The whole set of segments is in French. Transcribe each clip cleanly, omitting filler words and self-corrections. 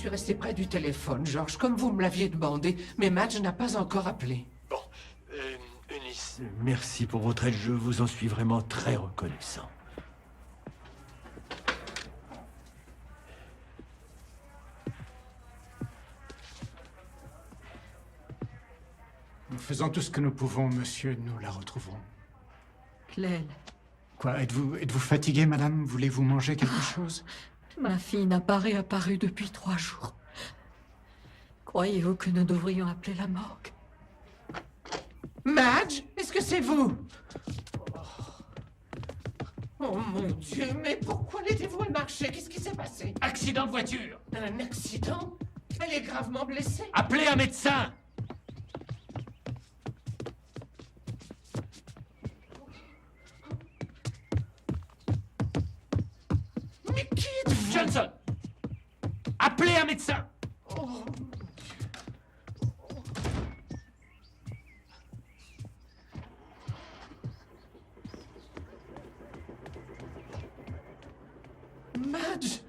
suis resté près du téléphone, George, comme vous me l'aviez demandé, mais Madge n'a pas encore appelé. Bon, Eunice, merci pour votre aide, je vous en suis vraiment très reconnaissant. Nous faisons tout ce que nous pouvons, monsieur, nous la retrouverons. Claire, Quoi, êtes-vous fatiguée, madame? Voulez-vous manger quelque chose? ma fille n'a pas réapparu depuis 3 jours. Croyez-vous que nous devrions appeler la morgue? Madge, est-ce que c'est vous? Oh mon Dieu, mais pourquoi l'aidez-vous à marcher? Qu'est-ce qui s'est passé? Accident de voiture! Un accident? Elle est gravement blessée? Appelez un médecin! Mais qui êtes-vous? Johnson! Appelez un médecin! Oh, mon Dieu. Madge!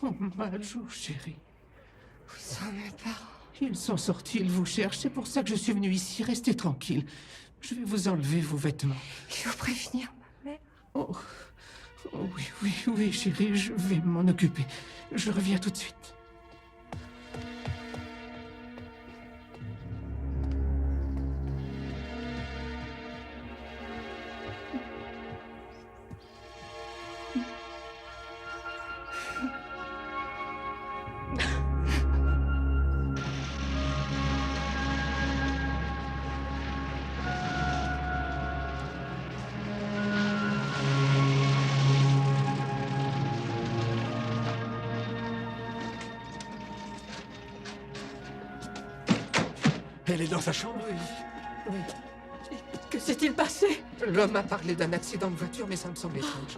Oh, Madge, oh, chérie. Où sont mes parents? Ils sont sortis, ils vous cherchent. C'est pour ça que je suis venu ici. Restez tranquille. Je vais vous enlever vos vêtements. Il faut prévenir ma mère. Oh, oh oui, chérie, je vais m'en occuper. Je reviens tout de suite. Elle est dans sa chambre? Oui. Que s'est-il passé? L'homme a parlé d'un accident de voiture, mais ça me semble étrange.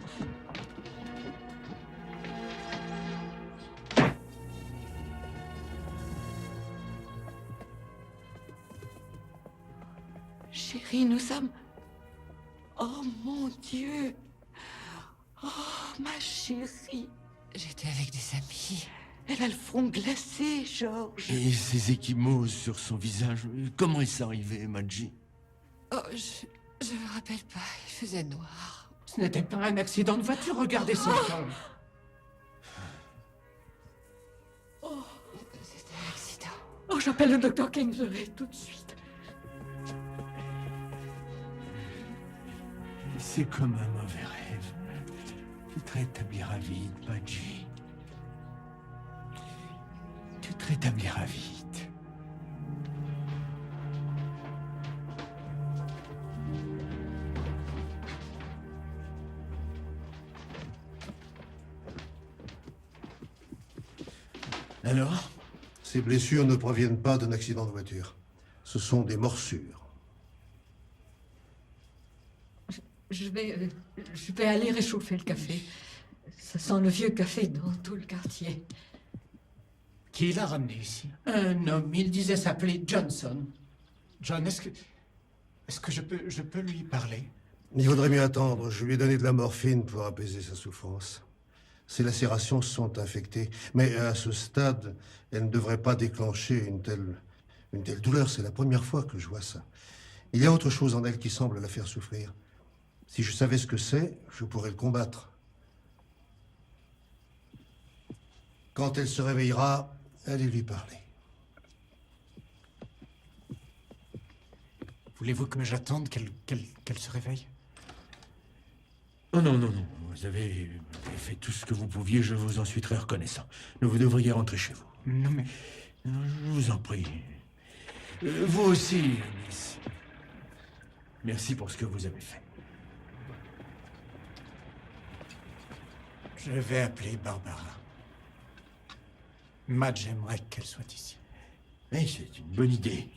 Chérie, nous sommes... Oh mon Dieu! Oh, ma chérie! J'étais avec des amis. Elle a le front glacé, Georges. Et ces échymoses sur son visage, comment est-ce arrivé, Maggie? Oh, je me rappelle pas, il faisait noir. Ce n'était pas un accident de voiture, regardez ses jambes. C'était un accident. Oh, j'appelle le docteur Kingsbury tout de suite. C'est comme un mauvais rêve. Tu te rétabliras vite, Maggie. Tu te rétabliras vite. Alors? Ces blessures ne proviennent pas d'un accident de voiture. Ce sont des morsures. Je vais aller réchauffer le café. Ça sent le vieux café dans tout le quartier. Qui l'a ramené ici? Un homme, il disait s'appeler Johnson. John, est-ce que je peux lui parler? Il vaudrait mieux attendre. Je lui ai donné de la morphine pour apaiser sa souffrance. Ses lacérations sont infectées, mais à ce stade, elles ne devraient pas déclencher une telle douleur. C'est la première fois que je vois ça. Il y a autre chose en elle qui semble la faire souffrir. Si je savais ce que c'est, je pourrais le combattre. Quand elle se réveillera, allez lui parler. Voulez-vous que j'attende qu'elle se réveille? Oh non, non, non. Vous avez fait tout ce que vous pouviez, je vous en suis très reconnaissant. Mais vous devriez rentrer chez vous. Non, mais... Je vous en prie. Vous aussi, Miss. Merci pour ce que vous avez fait. Je vais appeler Barbara. Madge aimerait qu'elle soit ici. Oui, c'est une bonne idée.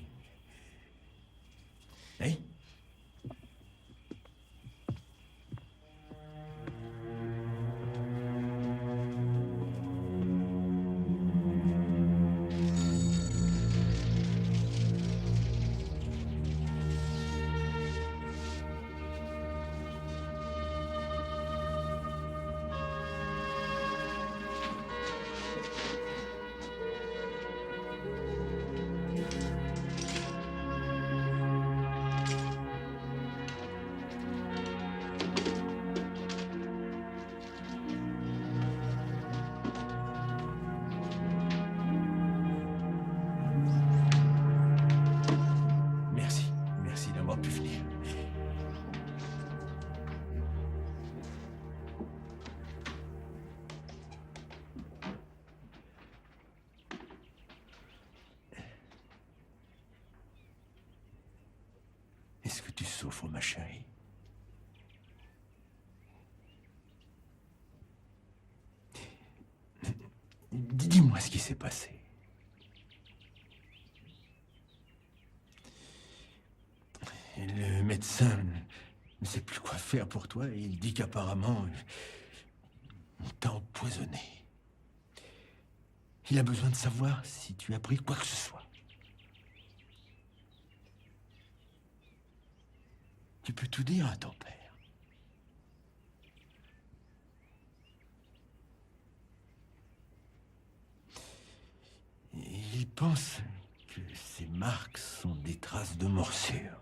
Oui? tu souffres, ma chérie. Dis-moi ce qui s'est passé. Le médecin ne sait plus quoi faire pour toi et il dit qu'apparemment, on t'a empoisonné. Il a besoin de savoir si tu as pris quoi que ce soit. Tu peux tout dire à ton père. Il pense que ces marques sont des traces de morsure.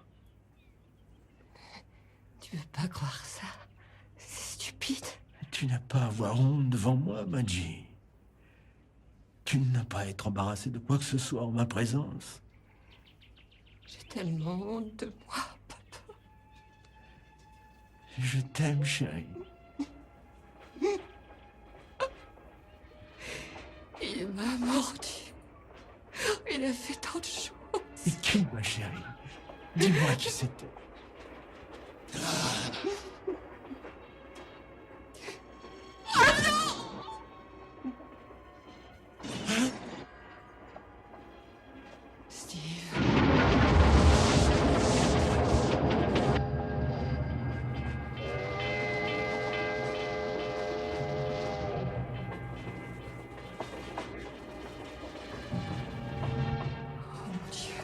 Tu veux pas croire ça? C'est stupide. Tu n'as pas à avoir honte devant moi, Madji. Tu n'as pas à être embarrassé de quoi que ce soit en ma présence. J'ai tellement honte de moi, papa. Je t'aime, chérie. Il m'a mordu. Il a fait tant de choses. Et qui, ma chérie? Dis-moi qui c'était. Steve. Oh mon Dieu.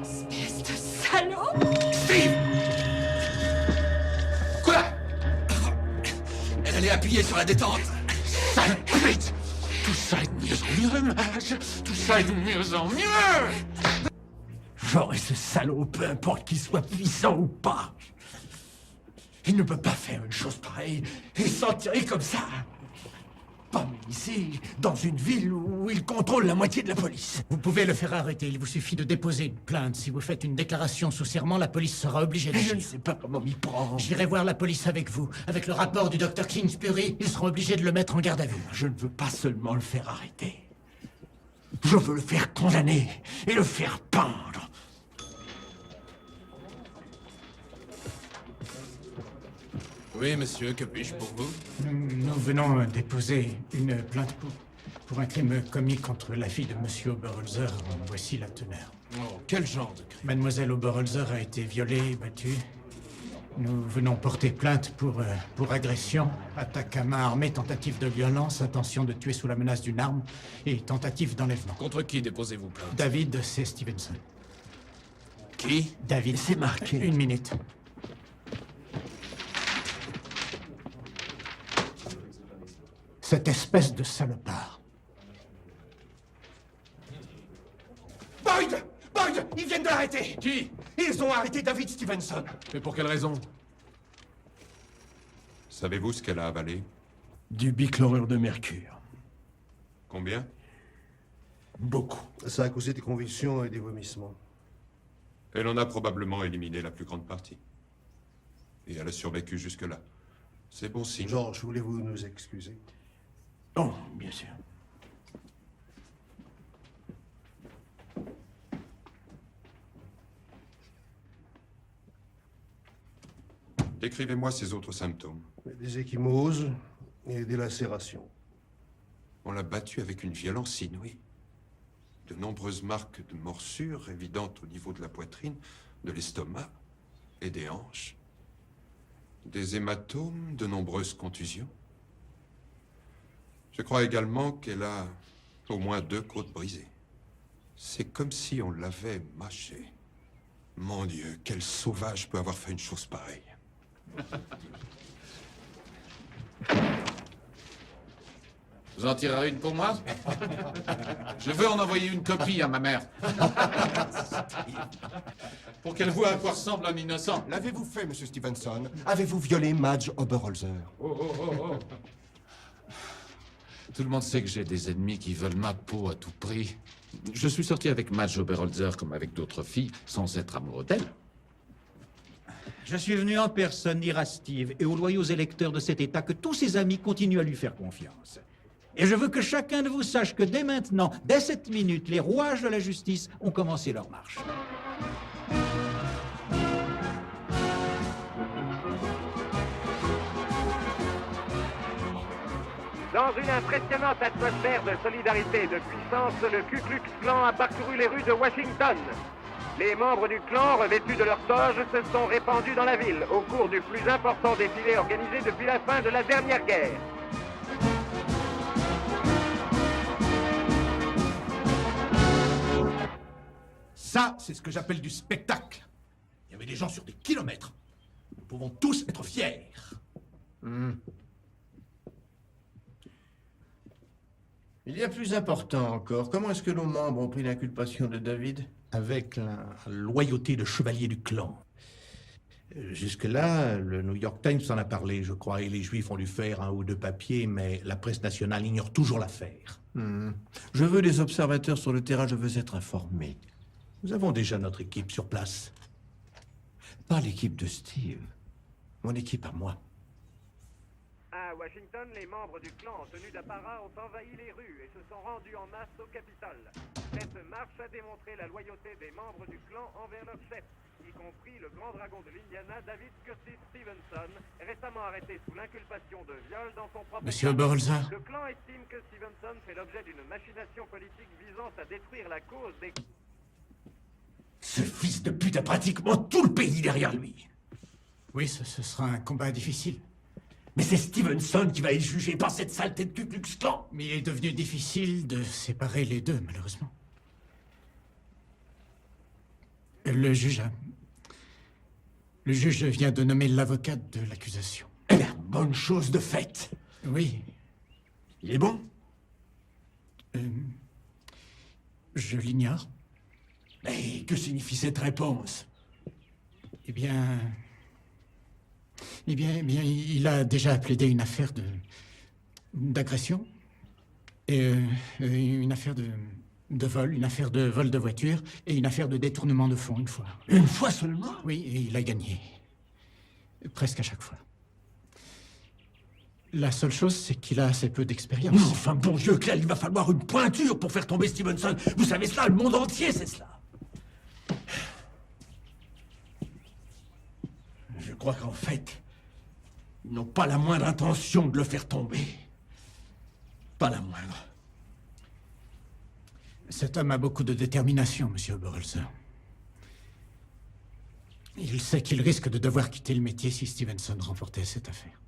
Espèce de salaud! Steve! Quoi? Elle allait appuyer sur la détente. Sale pute! Tout ça est de mieux en mieux, Mage. Tout ça est de mieux en mieux. J'aurai ce salaud, peu importe qu'il soit puissant ou pas. Il ne peut pas faire une chose pareille et s'en tirer comme ça. Pas ici, dans une ville où il contrôle la moitié de la police. Vous pouvez le faire arrêter. Il vous suffit de déposer une plainte. Si vous faites une déclaration sous serment, la police sera obligée Je ne d'agir. sais pas comment m'y prendre. J'irai voir la police avec vous. Avec le rapport du docteur Kingsbury, ils seront obligés de le mettre en garde à vue. Je ne veux pas seulement le faire arrêter. Je veux le faire condamner et le faire pendre. Oui, monsieur, que puis-je pour vous? Nous venons déposer une plainte pour un crime commis contre la fille de Monsieur Oberholzer. Voici la teneur. Oh, quel genre de crime? Mademoiselle Oberholzer a été violée et battue. Nous venons porter plainte pour agression, attaque à main armée, tentative de violence, intention de tuer sous la menace d'une arme et tentative d'enlèvement. Contre qui déposez-vous plainte? David C. Stevenson. Qui? David. C'est marqué. Une minute. Cette espèce de salopard. Boyd! Boyd! Ils viennent de l'arrêter! Qui? Ils ont arrêté David Stevenson! Mais pour quelle raison? Savez-vous ce qu'elle a avalé? Du bichlorure de mercure. Combien? Beaucoup. Ça a causé des convulsions et des vomissements. Elle en a probablement éliminé la plus grande partie. Et elle a survécu jusque-là. C'est bon signe. George, voulez-vous nous excuser? Oh, bien sûr. Décrivez-moi ces autres symptômes. Des ecchymoses et des lacérations. On l'a battue avec une violence inouïe. De nombreuses marques de morsures évidentes au niveau de la poitrine, de l'estomac et des hanches. Des hématomes, de nombreuses contusions. Je crois également qu'elle a au moins 2 côtes brisées. C'est comme si on l'avait mâchée. Mon Dieu, quel sauvage peut avoir fait une chose pareille? Vous en tirerez une pour moi? Je veux en envoyer une copie à ma mère. Pour qu'elle voie à quoi ressemble un innocent. L'avez-vous fait, Monsieur Stevenson? Avez-vous violé Madge Oberholzer? Tout le monde sait que j'ai des ennemis qui veulent ma peau à tout prix. Je suis sorti avec Madge Oberholzer comme avec d'autres filles, sans être amoureux d'elle. Je suis venu en personne dire à Steve et aux loyaux électeurs de cet État que tous ses amis continuent à lui faire confiance. Et je veux que chacun de vous sache que dès maintenant, dès cette minute, les rouages de la justice ont commencé leur marche. Dans une impressionnante atmosphère de solidarité et de puissance, le Ku Klux Klan a parcouru les rues de Washington. Les membres du clan, revêtus de leurs toges, se sont répandus dans la ville au cours du plus important défilé organisé depuis la fin de la dernière guerre. Ça, c'est ce que j'appelle du spectacle. Il y avait des gens sur des kilomètres. Nous pouvons tous être fiers. Il y a plus important encore. Comment est-ce que nos membres ont pris l'inculpation de David? Avec la loyauté de chevalier du clan. Jusque-là, le New York Times en a parlé, je crois, et les Juifs ont dû faire un ou deux papiers, mais la presse nationale ignore toujours l'affaire. Je veux des observateurs sur le terrain, je veux être informé. Nous avons déjà notre équipe sur place. Pas l'équipe de Steve. Mon équipe à moi. À Washington, les membres du clan en tenue d'apparat ont envahi les rues et se sont rendus en masse au Capitole. Cette marche a démontré la loyauté des membres du clan envers leur chef, y compris le grand dragon de l'Indiana, David Curtis Stevenson, récemment arrêté sous l'inculpation de viol dans son propre Monsieur clan. Oberholzer. Le clan estime que Stevenson fait l'objet d'une machination politique visant à détruire la cause des... Ce fils de pute a pratiquement tout le pays derrière lui. Oui, ce sera un combat difficile. Mais c'est Stevenson qui va être jugé par cette saleté de Ku Klux Klan. Mais il est devenu difficile de séparer les deux, malheureusement. Le juge vient de nommer l'avocate de l'accusation. Eh bien, bonne chose de faite. Oui. Il est bon? Je l'ignore. Mais que signifie cette réponse? Eh bien, il a déjà plaidé une affaire d'agression et une affaire de vol, une affaire de vol de voiture et une affaire de détournement de fonds une fois. Une fois seulement? Oui, et il a gagné. Presque à chaque fois. La seule chose, c'est qu'il a assez peu d'expérience. Enfin, bon Dieu, Claire, il va falloir une pointure pour faire tomber Stevenson. Vous savez cela, le monde entier sait cela. Je crois qu'en fait, ils n'ont pas la moindre intention de le faire tomber. Pas la moindre. Cet homme a beaucoup de détermination, Monsieur Oberholzer. Il sait qu'il risque de devoir quitter le métier si Stevenson remportait cette affaire.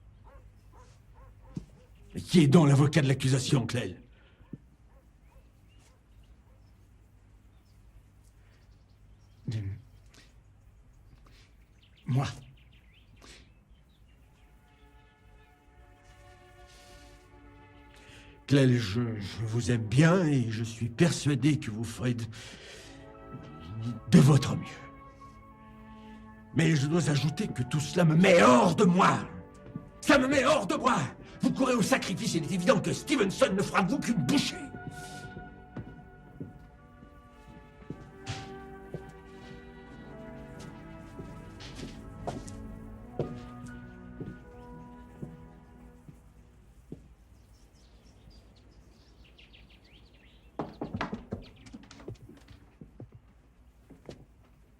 Mais qui est donc l'avocat de l'accusation, Claire? Moi. Claire, je vous aime bien et je suis persuadé que vous ferez de votre mieux. Mais je dois ajouter que tout cela me met hors de moi. Ça me met hors de moi. Vous courez au sacrifice, il est évident que Stevenson ne fera de vous qu'une bouchée.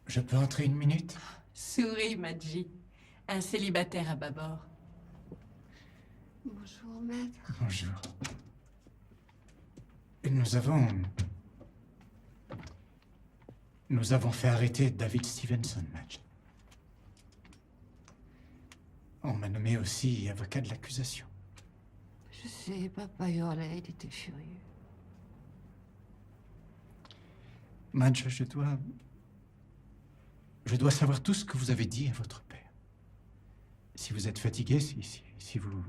Je peux entrer une minute? Souris, Madji. Un célibataire à bâbord. Bonjour, maître. Bonjour. Nous avons fait arrêter David Stevenson, Madge. On m'a nommé aussi avocat de l'accusation. Je sais, papa hurlait, il était furieux. Madge, je dois savoir tout ce que vous avez dit à votre père. Si vous êtes fatigué, si vous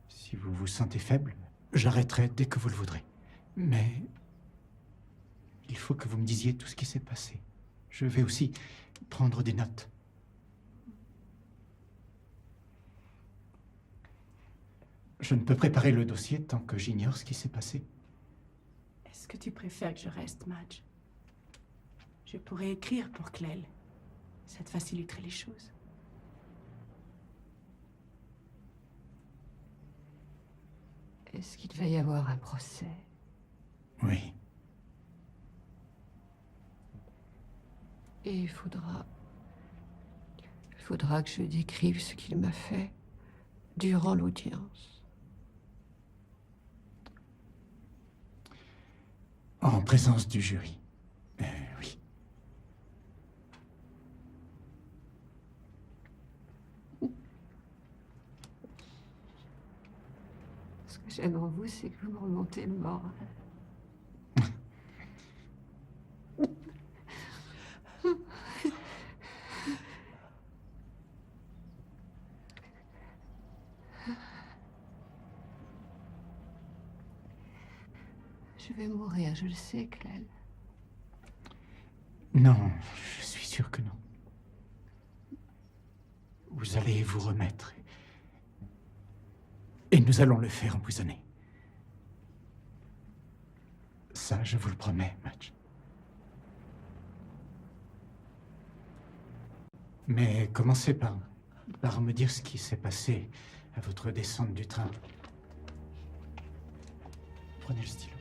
Si vous vous sentez faible, j'arrêterai dès que vous le voudrez. Mais il faut que vous me disiez tout ce qui s'est passé. Je vais aussi prendre des notes. Je ne peux préparer le dossier tant que j'ignore ce qui s'est passé. Est-ce que tu préfères que je reste, Madge? Je pourrais écrire pour Clell. Ça te faciliterait les choses. Est-ce qu'il va y avoir un procès? Oui. Et il faudra que je décrive ce qu'il m'a fait durant l'audience. En présence du jury. Oui. Ce que j'aime en vous, c'est que vous me remontez le moral. Je vais mourir, je le sais, Clell. Non, je suis sûr que non. Vous allez vous remettre. Et nous allons le faire empoisonner. Ça, je vous le promets, Madge. Mais commencez par me dire ce qui s'est passé à votre descente du train. Prenez le stylo.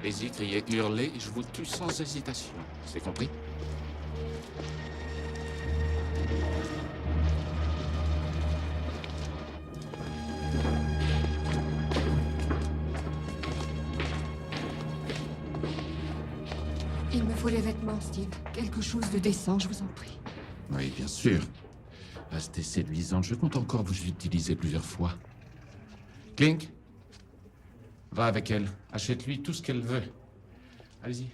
Allez-y, criez, hurlez, je vous tue sans hésitation. C'est compris? Il me faut les vêtements, Steve. Quelque chose de décent, je vous en prie. Oui, bien sûr. Restez séduisante, je compte encore vous utiliser plusieurs fois. Clink, va avec elle. Achète-lui tout ce qu'elle veut. Allez-y.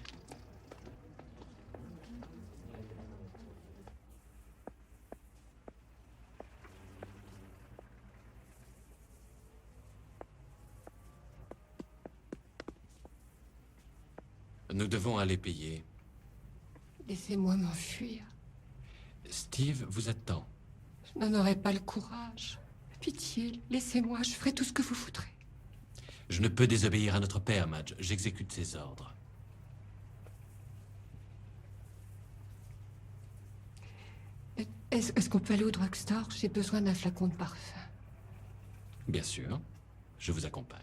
Nous devons aller payer. Laissez-moi m'enfuir. Steve vous attend. Je n'en aurai pas le courage. Pitié, laissez-moi, je ferai tout ce que vous voudrez. Je ne peux désobéir à notre père, Madge. J'exécute ses ordres. Est-ce qu'on peut aller au drugstore? J'ai besoin d'un flacon de parfum. Bien sûr. Je vous accompagne.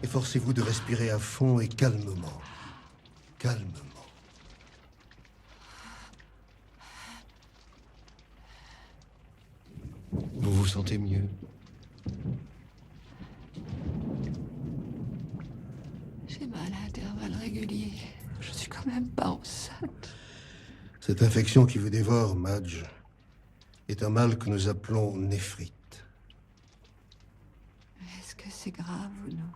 Efforcez-vous de respirer à fond et calmement. Calmement. Vous vous sentez mieux? J'ai mal à intervalles réguliers. Je suis quand même pas enceinte. Cette infection qui vous dévore, Madge, est un mal que nous appelons néphrite. que c'est grave ou non?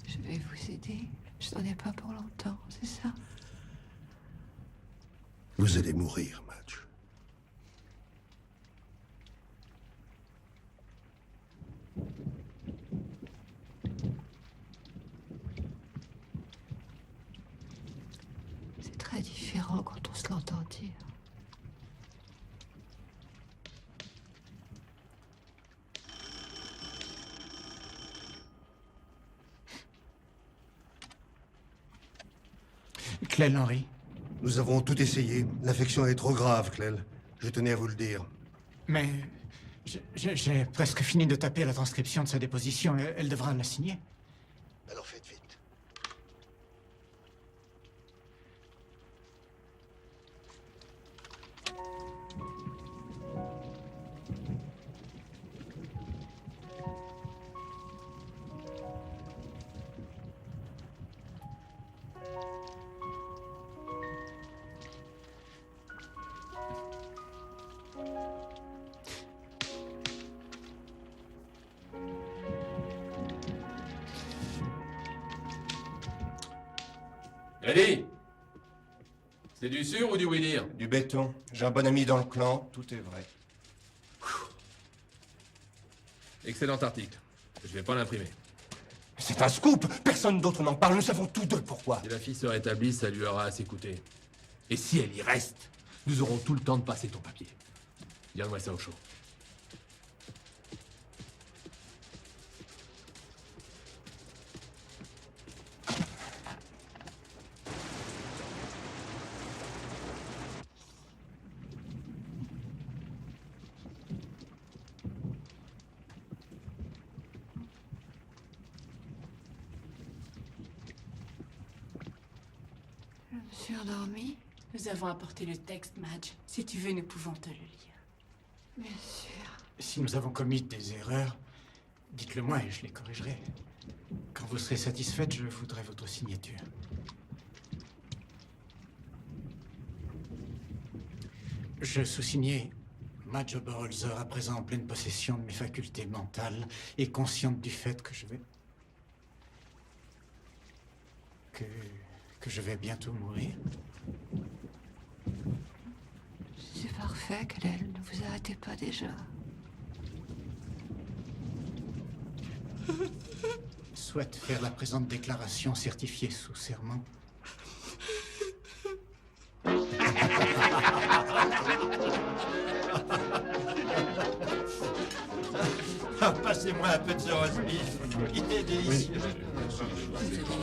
Je vais vous aider. Je n'en ai pas pour longtemps, c'est ça? Vous allez mourir, Madge. C'est très différent quand on se l'entend dire. Clell Henry. Nous avons tout essayé. L'infection est trop grave, Clell. Je tenais à vous le dire. Mais j'ai presque fini de taper la transcription de sa déposition. Elle devra la signer. Alors faites vite. Eddie, c'est du sûr ou du oui-dire? Du béton. J'ai un bon ami dans le clan, tout est vrai. Excellent article. Je vais pas l'imprimer. C'est un scoop. Personne d'autre n'en parle. Nous savons tous deux pourquoi. Si la fille se rétablit, ça lui aura assez coûté. Et si elle y reste, nous aurons tout le temps de passer ton papier. Viens-moi ça au chaud. Je me suis endormie. Nous avons apporté le texte, Madge. Si tu veux, nous pouvons te le lire. Bien sûr. Si nous avons commis des erreurs, dites-le moi et je les corrigerai. Quand vous serez satisfaite, je voudrais votre signature. Je sous-signais Madge Oberholzer, à présent en pleine possession de mes facultés mentales et consciente du fait que je vais... que je vais bientôt mourir. C'est parfait, Clell. Ne vous arrêtez pas déjà. Souhaite faire la présente déclaration certifiée sous serment. Passez-moi un peu de ce roast beef. Il est délicieux.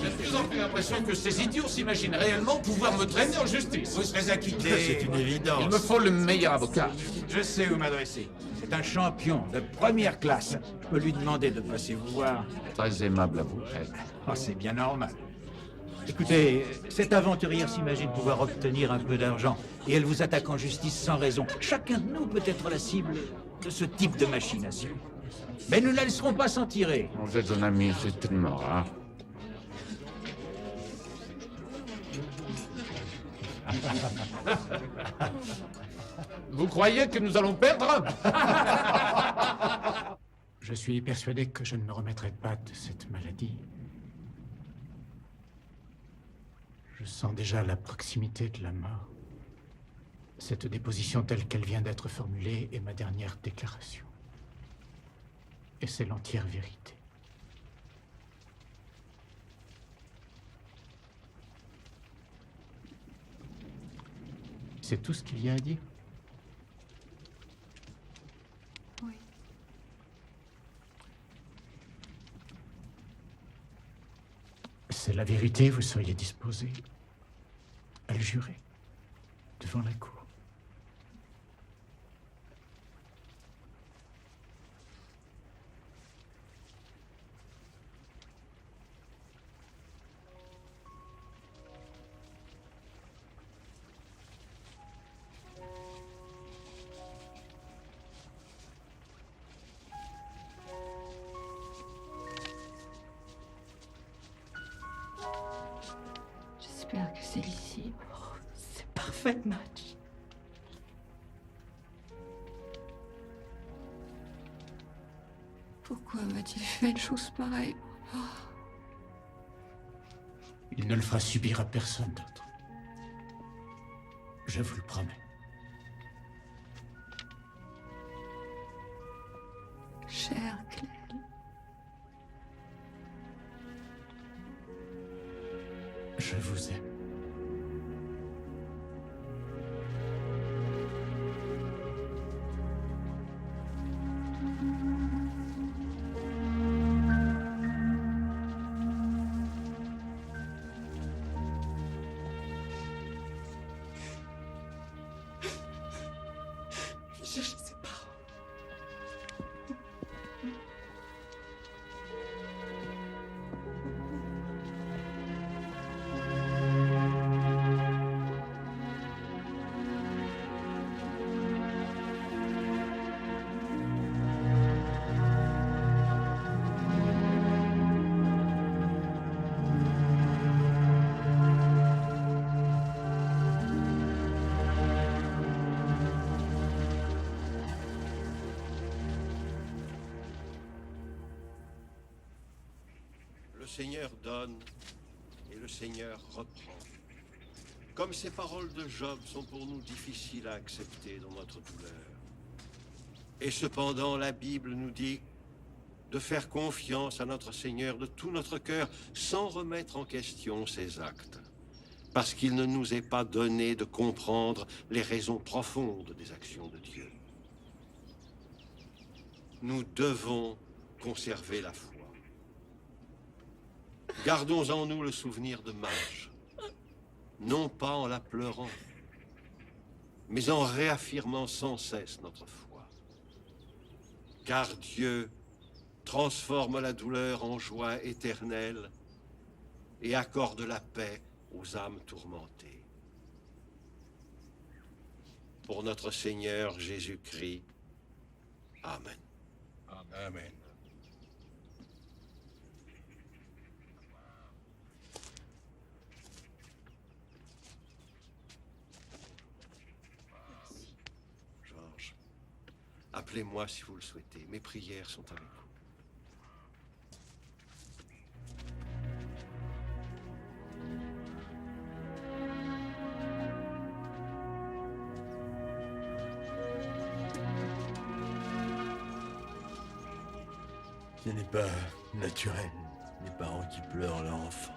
J'ai de plus en plus l'impression que ces idiots s'imaginent réellement pouvoir me traîner en justice. Vous serez acquitté. C'est une évidence. Il me faut le meilleur avocat. Je sais où m'adresser. C'est un champion de première classe. Je peux lui demander de passer vous voir. Très aimable à vous, Ed. Oh, c'est bien normal. Écoutez, cette aventurière s'imagine pouvoir obtenir un peu d'argent et elle vous attaque en justice sans raison. Chacun de nous peut être la cible de ce type de machination. Mais nous ne la laisserons pas s'en tirer. Vous êtes un ami, c'est tellement rare. Vous croyez que nous allons perdre? Je suis persuadé que je ne me remettrai pas de cette maladie. Je sens déjà la proximité de la mort. Cette déposition telle qu'elle vient d'être formulée est ma dernière déclaration. Et c'est l'entière vérité. C'est tout ce qu'il y a à dire? Oui. C'est la vérité, vous seriez disposé à le jurer devant la cour. J'espère que c'est lisible. C'est parfait. fait, Madge? Pourquoi m'a-t-il fait une chose pareille, papa? Il ne le fera subir à personne d'autre. Je vous le promets. Chère Claire. Je vous aime. Je cherche ses parents. Le Seigneur donne et le Seigneur reprend. Comme ces paroles de Job sont pour nous difficiles à accepter dans notre douleur. Et cependant, la Bible nous dit de faire confiance à notre Seigneur de tout notre cœur sans remettre en question ses actes. Parce qu'il ne nous est pas donné de comprendre les raisons profondes des actions de Dieu. Nous devons conserver la foi. Gardons en nous le souvenir de Madge, non pas en la pleurant, mais en réaffirmant sans cesse notre foi. Car Dieu transforme la douleur en joie éternelle et accorde la paix aux âmes tourmentées. Pour notre Seigneur Jésus-Christ. Amen. Amen. Georges, appelez-moi si vous le souhaitez. Mes prières sont avec vous. Ce n'est pas naturel, les parents qui pleurent leur enfant.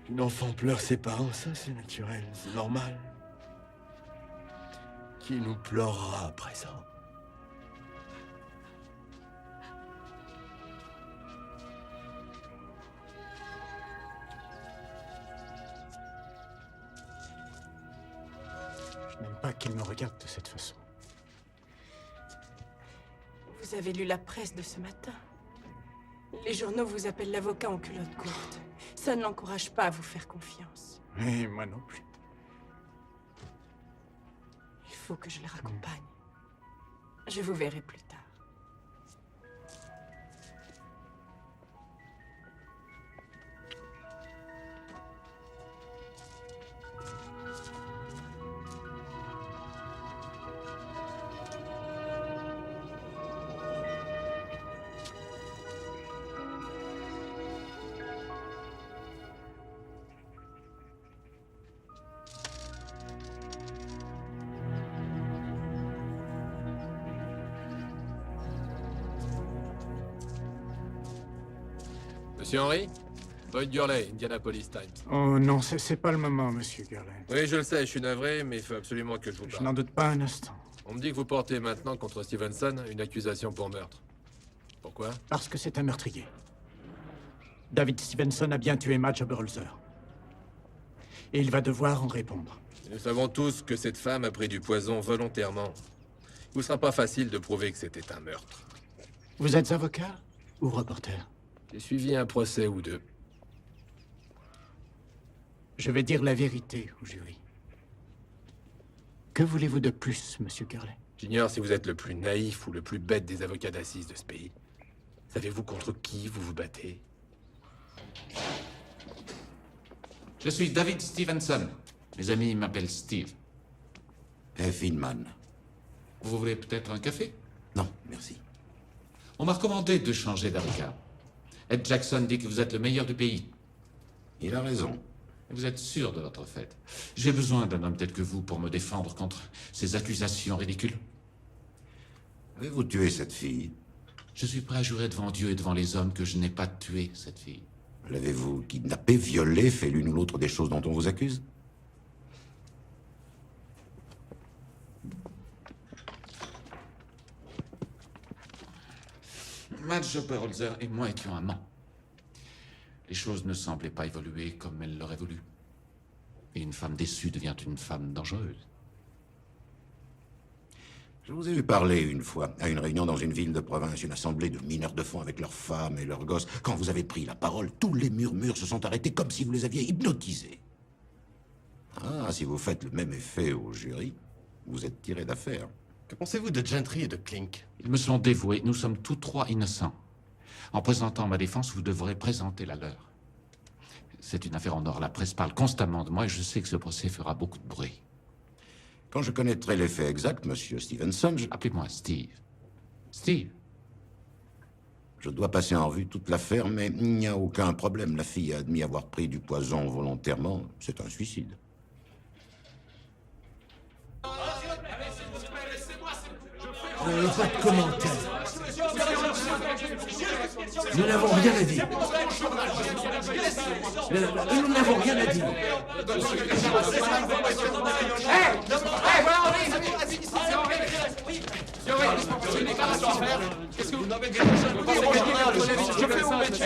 Qu'un enfant pleure ses parents, ça c'est naturel, c'est normal. Qui nous pleurera à présent? Je n'aime pas qu'il me regarde de cette façon. Vous avez lu la presse de ce matin. Les journaux vous appellent l'avocat en culotte courte. Ça ne l'encourage pas à vous faire confiance. Et moi non plus. Il faut que je les raccompagne. Je vous verrai plus tard. Monsieur Henry? Boyd Gurley, Indianapolis Times. Oh non, c'est pas le moment, monsieur Gurley. Oui, je le sais, je suis navré, mais il faut absolument que je vous parle. Je n'en doute pas un instant. On me dit que vous portez maintenant contre Stevenson une accusation pour meurtre. Pourquoi? Parce que c'est un meurtrier. David Stevenson a bien tué Madge Oberholzer. Et il va devoir en répondre. Et nous savons tous que cette femme a pris du poison volontairement. Il vous sera pas facile de prouver que c'était un meurtre. Vous êtes avocat ou reporter? J'ai suivi un procès ou deux. Je vais dire la vérité au jury. Que voulez-vous de plus, monsieur Gurley? J'ignore si vous êtes le plus naïf ou le plus bête des avocats d'assises de ce pays. Savez-vous contre qui vous vous battez? Je suis David Stevenson. Mes amis m'appellent Steve. F. Inman. Vous voulez peut-être un café? Non, merci. On m'a recommandé de changer d'avocat. Ed Jackson dit que vous êtes le meilleur du pays. Il a raison. Vous êtes sûr de votre fait. J'ai besoin d'un homme tel que vous pour me défendre contre ces accusations ridicules. Avez-vous tué cette fille? Je suis prêt à jurer devant Dieu et devant les hommes que je n'ai pas tué cette fille. L'avez-vous kidnappée, violée, fait l'une ou l'autre des choses dont on vous accuse? Madge Oberholzer et moi étions amants. Les choses ne semblaient pas évoluer comme elle l'aurait voulu. Et une femme déçue devient une femme dangereuse. Je vous ai vu parler une fois, à une réunion dans une ville de province, une assemblée de mineurs de fond avec leurs femmes et leurs gosses. Quand vous avez pris la parole, tous les murmures se sont arrêtés comme si vous les aviez hypnotisés. Ah, si vous faites le même effet au jury, vous êtes tiré d'affaire. Que pensez-vous de Gentry et de Klink? Ils me sont dévoués. Nous sommes tous trois innocents. En présentant ma défense, vous devrez présenter la leur. C'est une affaire en or. La presse parle constamment de moi et je sais que ce procès fera beaucoup de bruit. Quand je connaîtrai les faits exacts, monsieur Stevenson, Appelez-moi Steve. Steve. Je dois passer en revue toute l'affaire, mais il n'y a aucun problème. La fille a admis avoir pris du poison volontairement. C'est un suicide. Pas de commentaire. Nous n'avons rien à dire. Nous n'avons rien à dire. Qu'est-ce que vous n'avez pas je fais mon métier,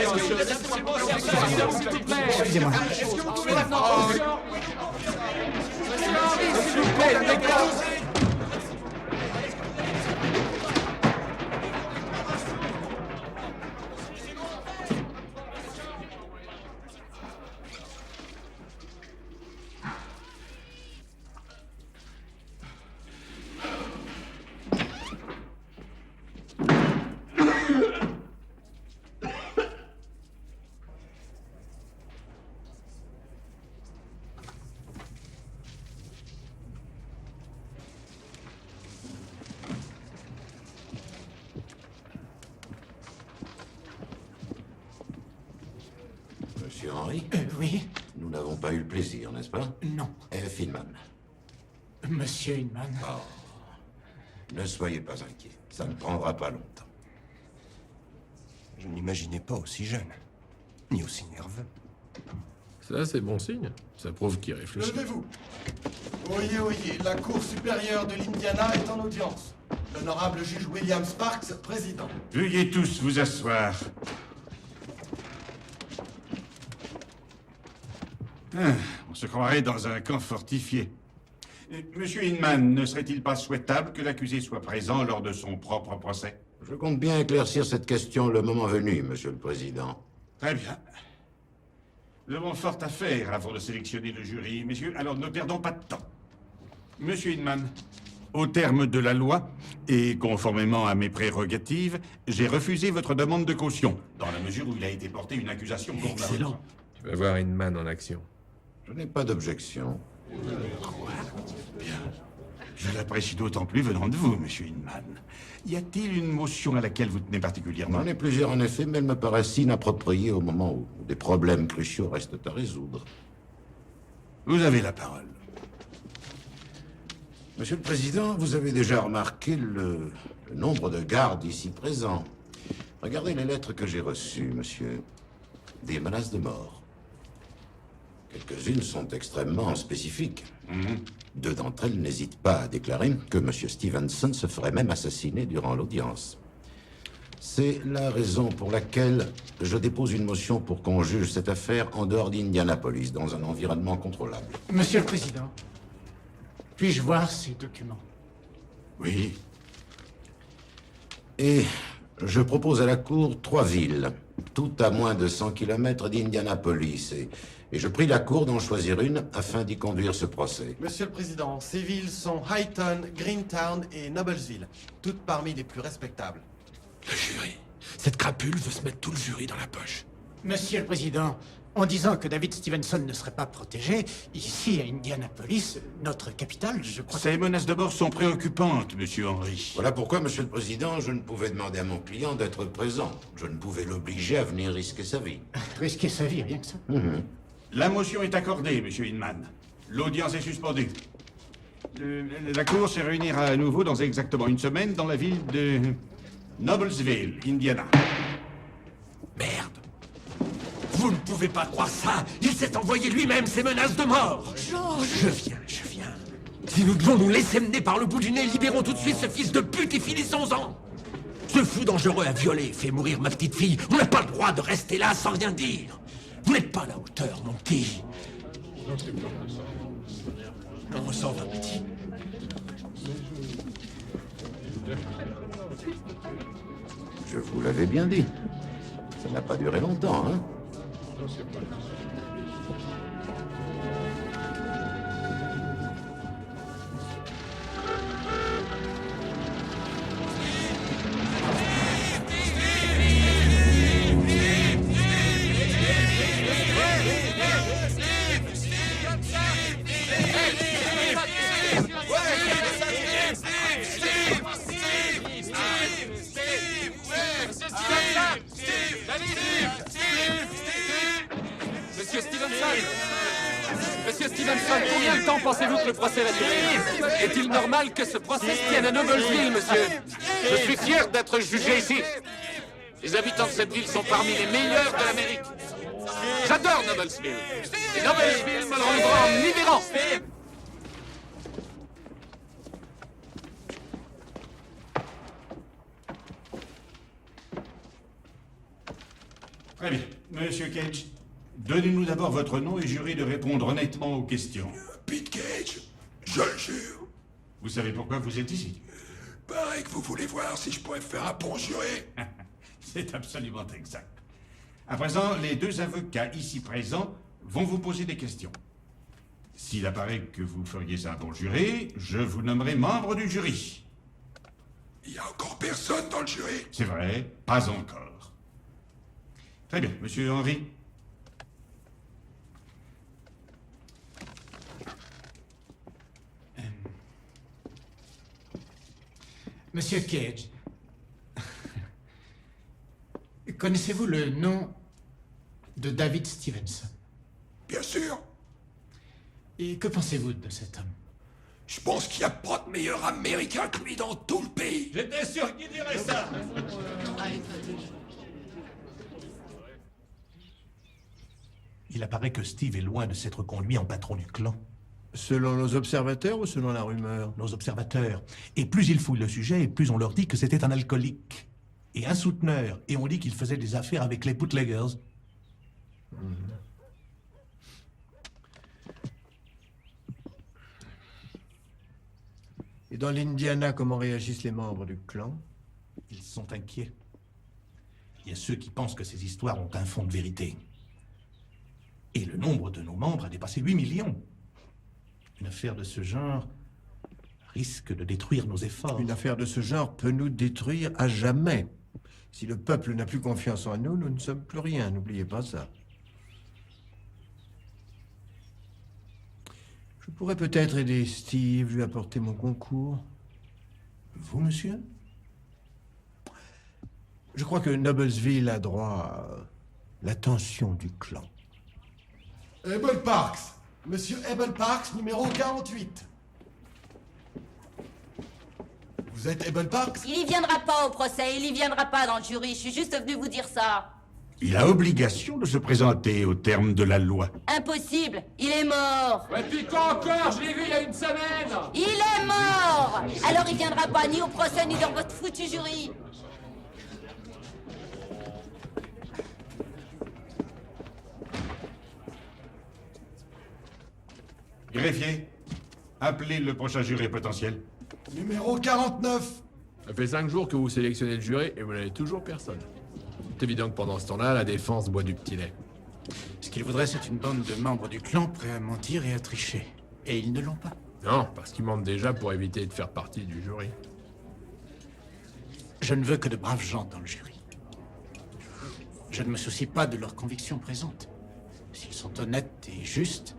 Excusez-moi. Est-ce que vous pouvez la faire? Monsieur Henry, s'il vous plaît, les gars. Monsieur Henry? Oui? Nous n'avons pas eu le plaisir, n'est-ce pas? Non. F. Inman. Monsieur Inman. Oh. Ne soyez pas inquiet. Ça ne prendra pas longtemps. Je ne l'imaginais pas aussi jeune, ni aussi nerveux. Ça, c'est bon signe. Ça prouve qu'il réfléchit. Levez-vous. Oyez, oyez, la Cour supérieure de l'Indiana est en audience. L'honorable juge William Sparks, président. Veuillez tous vous asseoir. On se croirait dans un camp fortifié. Monsieur Inman, ne serait-il pas souhaitable que l'accusé soit présent lors de son propre procès? Je compte bien éclaircir cette question le moment venu, Monsieur le Président. Très bien. Nous avons fort à faire avant de sélectionner le jury, messieurs, alors ne perdons pas de temps. Monsieur Inman, au terme de la loi, et conformément à mes prérogatives, j'ai refusé votre demande de caution, dans la mesure où il a été porté une accusation contre. Excellent. Tu vas voir Inman en action. Je n'ai pas d'objection. Bien. Je l'apprécie d'autant plus venant de vous, Monsieur Inman. Y a-t-il une motion à laquelle vous tenez particulièrement? J'en ai plusieurs en effet, mais elles me paraissent inappropriées au moment où des problèmes cruciaux restent à résoudre. Vous avez la parole. Monsieur le Président, vous avez déjà remarqué le nombre de gardes ici présents. Regardez les lettres que j'ai reçues, monsieur. Des menaces de mort. Quelques-unes sont extrêmement spécifiques. Deux d'entre elles n'hésitent pas à déclarer que monsieur Stevenson se ferait même assassiner durant l'audience. C'est la raison pour laquelle je dépose une motion pour qu'on juge cette affaire en dehors d'Indianapolis, dans un environnement contrôlable. Monsieur le Président, puis-je voir ces documents? Oui. Et je propose à la Cour 3 villes, toutes à moins de 100 km d'Indianapolis. Et je prie la Cour d'en choisir une afin d'y conduire ce procès. Monsieur le Président, ces villes sont Highton, Greentown et Noblesville, toutes parmi les plus respectables. Le jury. Cette crapule veut se mettre tout le jury dans la poche. Monsieur le Président, en disant que David Stevenson ne serait pas protégé, ici à Indianapolis, notre capitale, je crois... Ces menaces de mort sont préoccupantes, Monsieur Henry. Voilà pourquoi, Monsieur le Président, je ne pouvais demander à mon client d'être présent. Je ne pouvais l'obliger à venir risquer sa vie. Risquer sa vie, rien que ça. La motion est accordée, Monsieur Hinman. L'audience est suspendue. La Cour se réunira à nouveau dans exactement une semaine dans la ville de Noblesville, Indiana. Merde! Vous ne pouvez pas croire ça! Il s'est envoyé lui-même ces menaces de mort! George! Je viens. Si nous devons nous laisser mener par le bout du nez, libérons tout de suite ce fils de pute et finissons-en! Ce fou dangereux a violé et fait mourir ma petite fille. On n'a pas le droit de rester là sans rien dire. Vous n'êtes pas à la hauteur, mon petit. Non, on s'en va, petit. Je vous l'avais bien dit. Ça n'a pas duré longtemps, hein? Monsieur Stevenson, combien de temps pensez-vous que le procès va durer? Est-il normal que ce procès se tienne à Noblesville, monsieur? Je suis fier d'être jugé ici. Les habitants de cette ville sont parmi les meilleurs de l'Amérique. J'adore Noblesville. Et Noblesville me le rendra en libérant. Très bien. Monsieur Cage, donnez-nous d'abord votre nom et jurez de répondre honnêtement aux questions. Pete Cage, je le jure. Vous savez pourquoi vous êtes ici? Pareil que vous voulez voir si je pourrais faire un bon juré. C'est absolument exact. À présent, les deux avocats ici présents vont vous poser des questions. S'il apparaît que vous feriez un bon juré, je vous nommerai membre du jury. Il n'y a encore personne dans le jury. C'est vrai, pas encore. Très bien, monsieur Henry. Monsieur Cage, connaissez-vous le nom de David Stevenson? Bien sûr. Et que pensez-vous de cet homme? Je pense qu'il n'y a pas de meilleur Américain que lui dans tout le pays. J'étais sûr qu'il dirait ça. Il apparaît que Steve est loin de s'être conduit en patron du clan. Selon nos observateurs ou selon la rumeur? Nos observateurs. Et plus ils fouillent le sujet, et plus on leur dit que c'était un alcoolique. Et un souteneur. Et on dit qu'il faisait des affaires avec les bootleggers. Et dans l'Indiana, comment réagissent les membres du clan? Ils sont inquiets. Il y a ceux qui pensent que ces histoires ont un fond de vérité. Et le nombre de nos membres a dépassé 8 millions. Une affaire de ce genre risque de détruire nos efforts. Une affaire de ce genre peut nous détruire à jamais. Si le peuple n'a plus confiance en nous, nous ne sommes plus rien. N'oubliez pas ça. Je pourrais peut-être aider Steve, lui apporter mon concours. Vous, monsieur? Je crois que Noblesville a droit à l'attention du clan. Abel Parks. Monsieur Abel Parks, numéro 48. Vous êtes Abel Parks? Il y viendra pas au procès, il y viendra pas dans le jury. Je suis juste venu vous dire ça. Il a obligation de se présenter au terme de la loi. Impossible, il est mort. Ouais, puis quand encore? Je l'ai vu il y a une semaine. Il est mort. Alors il viendra pas ni au procès ni dans votre foutu jury. Greffier, appelez le prochain juré potentiel. Numéro 49. Ça fait 5 jours que vous sélectionnez le jury et vous n'avez toujours personne. C'est évident que pendant ce temps-là, la défense boit du petit lait. Ce qu'il voudrait, c'est une bande de membres du clan prêts à mentir et à tricher. Et ils ne l'ont pas. Non, parce qu'ils mentent déjà pour éviter de faire partie du jury. Je ne veux que de braves gens dans le jury. Je ne me soucie pas de leurs convictions présentes. S'ils sont honnêtes et justes,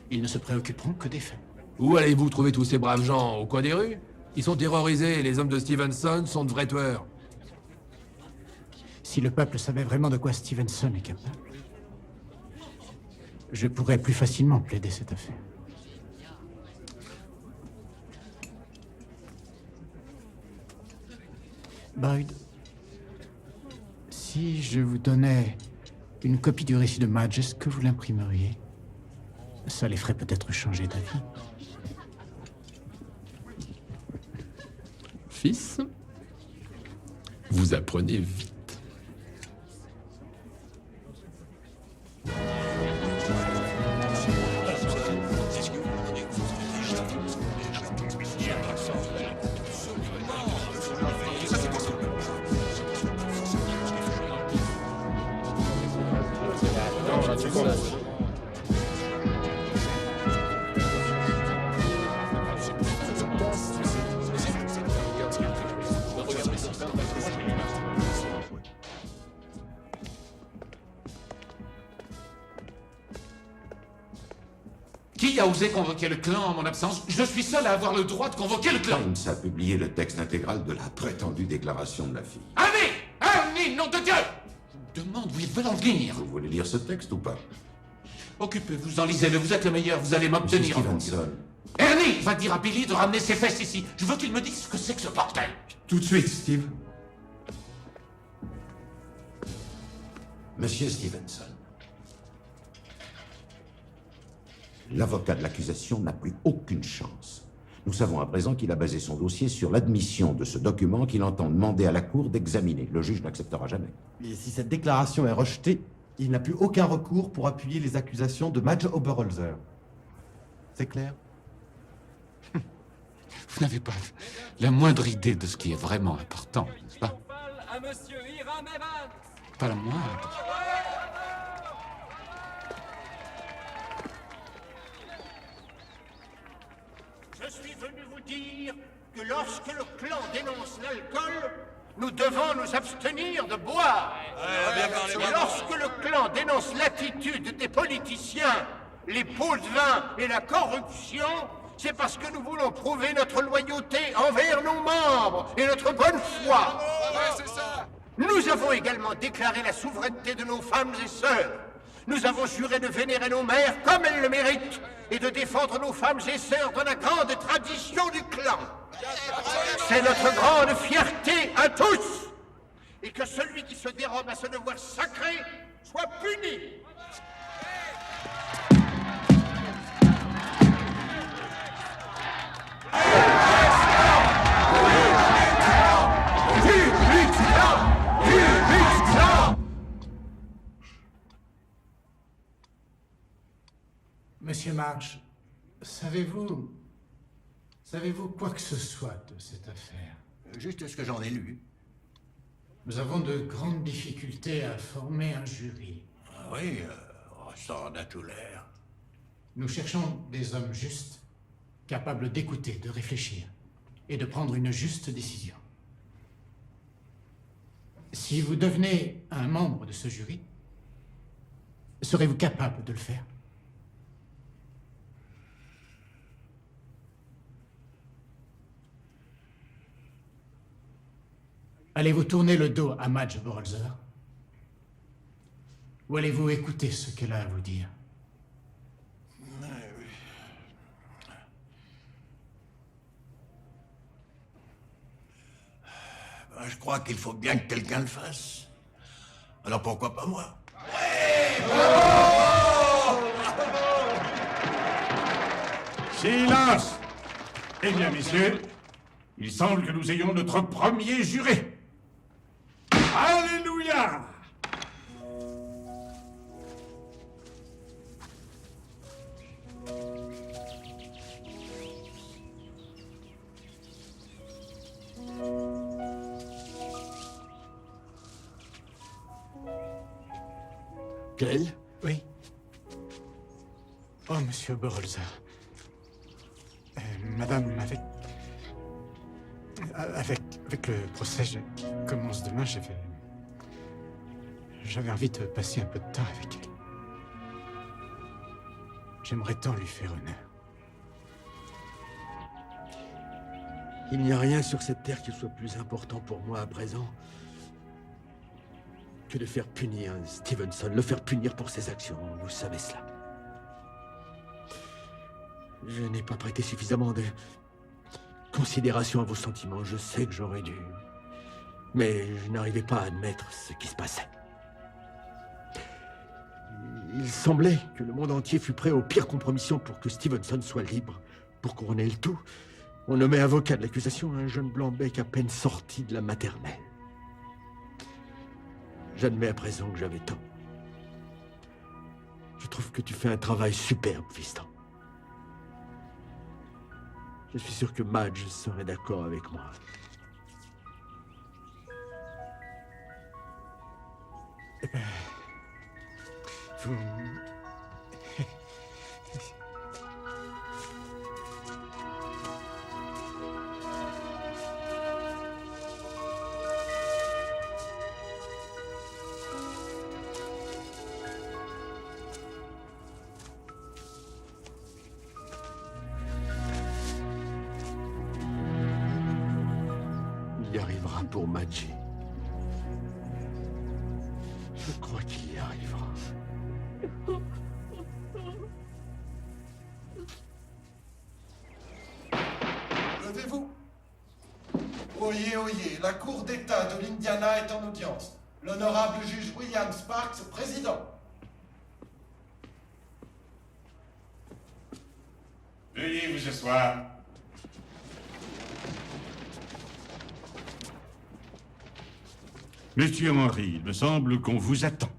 ils ne se préoccuperont que des faits. Où allez-vous trouver tous ces braves gens? Au coin des rues? Ils sont terrorisés et les hommes de Stevenson sont de vrais tueurs. Si le peuple savait vraiment de quoi Stevenson est capable, je pourrais plus facilement plaider cette affaire. Boyd, si je vous donnais une copie du récit de Madge, est-ce que vous l'imprimeriez? Ça les ferait peut-être changer d'avis. Fils, vous apprenez vite. Qui a osé convoquer le clan en mon absence? Je suis seul à avoir le droit de convoquer le clan. Times a publié le texte intégral de la prétendue déclaration de la fille. Ernie, nom de Dieu! Je me demande où ils veulent en venir. Vous voulez lire ce texte ou pas? Occupez-vous, en lisez-le, vous êtes le meilleur, vous allez m'obtenir. Stevenson. Ernie, va dire à Billy de ramener ses fesses ici. Je veux qu'il me dise ce que c'est que ce bordel. Tout de suite, Steve. Monsieur Stevenson, l'avocat de l'accusation n'a plus aucune chance. Nous savons à présent qu'il a basé son dossier sur l'admission de ce document qu'il entend demander à la Cour d'examiner. Le juge n'acceptera jamais. Et si cette déclaration est rejetée, il n'a plus aucun recours pour appuyer les accusations de Madge Oberholzer. C'est clair? Vous n'avez pas la moindre idée de ce qui est vraiment important, n'est-ce pas? Pas la moindre. Je suis venu vous dire que lorsque le clan dénonce l'alcool, nous devons nous abstenir de boire. Et lorsque le clan dénonce l'attitude des politiciens, les pots de vin et la corruption, c'est parce que nous voulons prouver notre loyauté envers nos membres et notre bonne foi. C'est ça. Nous avons également déclaré la souveraineté de nos femmes et sœurs. Nous avons juré de vénérer nos mères comme elles le méritent et de défendre nos femmes et sœurs dans la grande tradition du clan. C'est notre grande fierté à tous. Et que celui qui se dérobe à ce devoir sacré soit puni. Monsieur March, savez-vous quoi que ce soit de cette affaire? Juste ce que j'en ai lu. Nous avons de grandes difficultés à former un jury. Ah oui, ça en a tout l'air. Nous cherchons des hommes justes, capables d'écouter, de réfléchir et de prendre une juste décision. Si vous devenez un membre de ce jury, serez-vous capable de le faire? Allez-vous tourner le dos à Madge Oberholzer? Ou allez-vous écouter ce qu'elle a à vous dire? Je crois qu'il faut bien que quelqu'un le fasse. Alors pourquoi pas moi? Silence! Eh bien, messieurs, il semble que nous ayons notre premier juré. Alléluia! Quel? Oui. Oh, monsieur Oberholzer. Madame, avec le procès qui commence demain, J'avais envie de passer un peu de temps avec elle. J'aimerais tant lui faire honneur. Il n'y a rien sur cette terre qui soit plus important pour moi à présent que de faire punir Stevenson, le faire punir pour ses actions. Vous savez cela. Je n'ai pas prêté suffisamment de considération à vos sentiments. Je sais que j'aurais dû. Mais je n'arrivais pas à admettre ce qui se passait. Il semblait que le monde entier fût prêt aux pires compromissions pour que Stevenson soit libre. Pour couronner le tout, on nommait avocat de l'accusation un jeune blanc-bec à peine sorti de la maternelle. J'admets à présent que j'avais tort. Je trouve que tu fais un travail superbe, fiston. Je suis sûr que Madge serait d'accord avec moi. Vous... Il y arrivera pour Madge. Je crois qu'il y arrivera. Levez-vous. Oyez, oyez, la Cour d'État de l'Indiana est en audience. L'honorable juge William Sparks, président. Veuillez vous asseoir. Monsieur Henry, il me semble qu'on vous attend.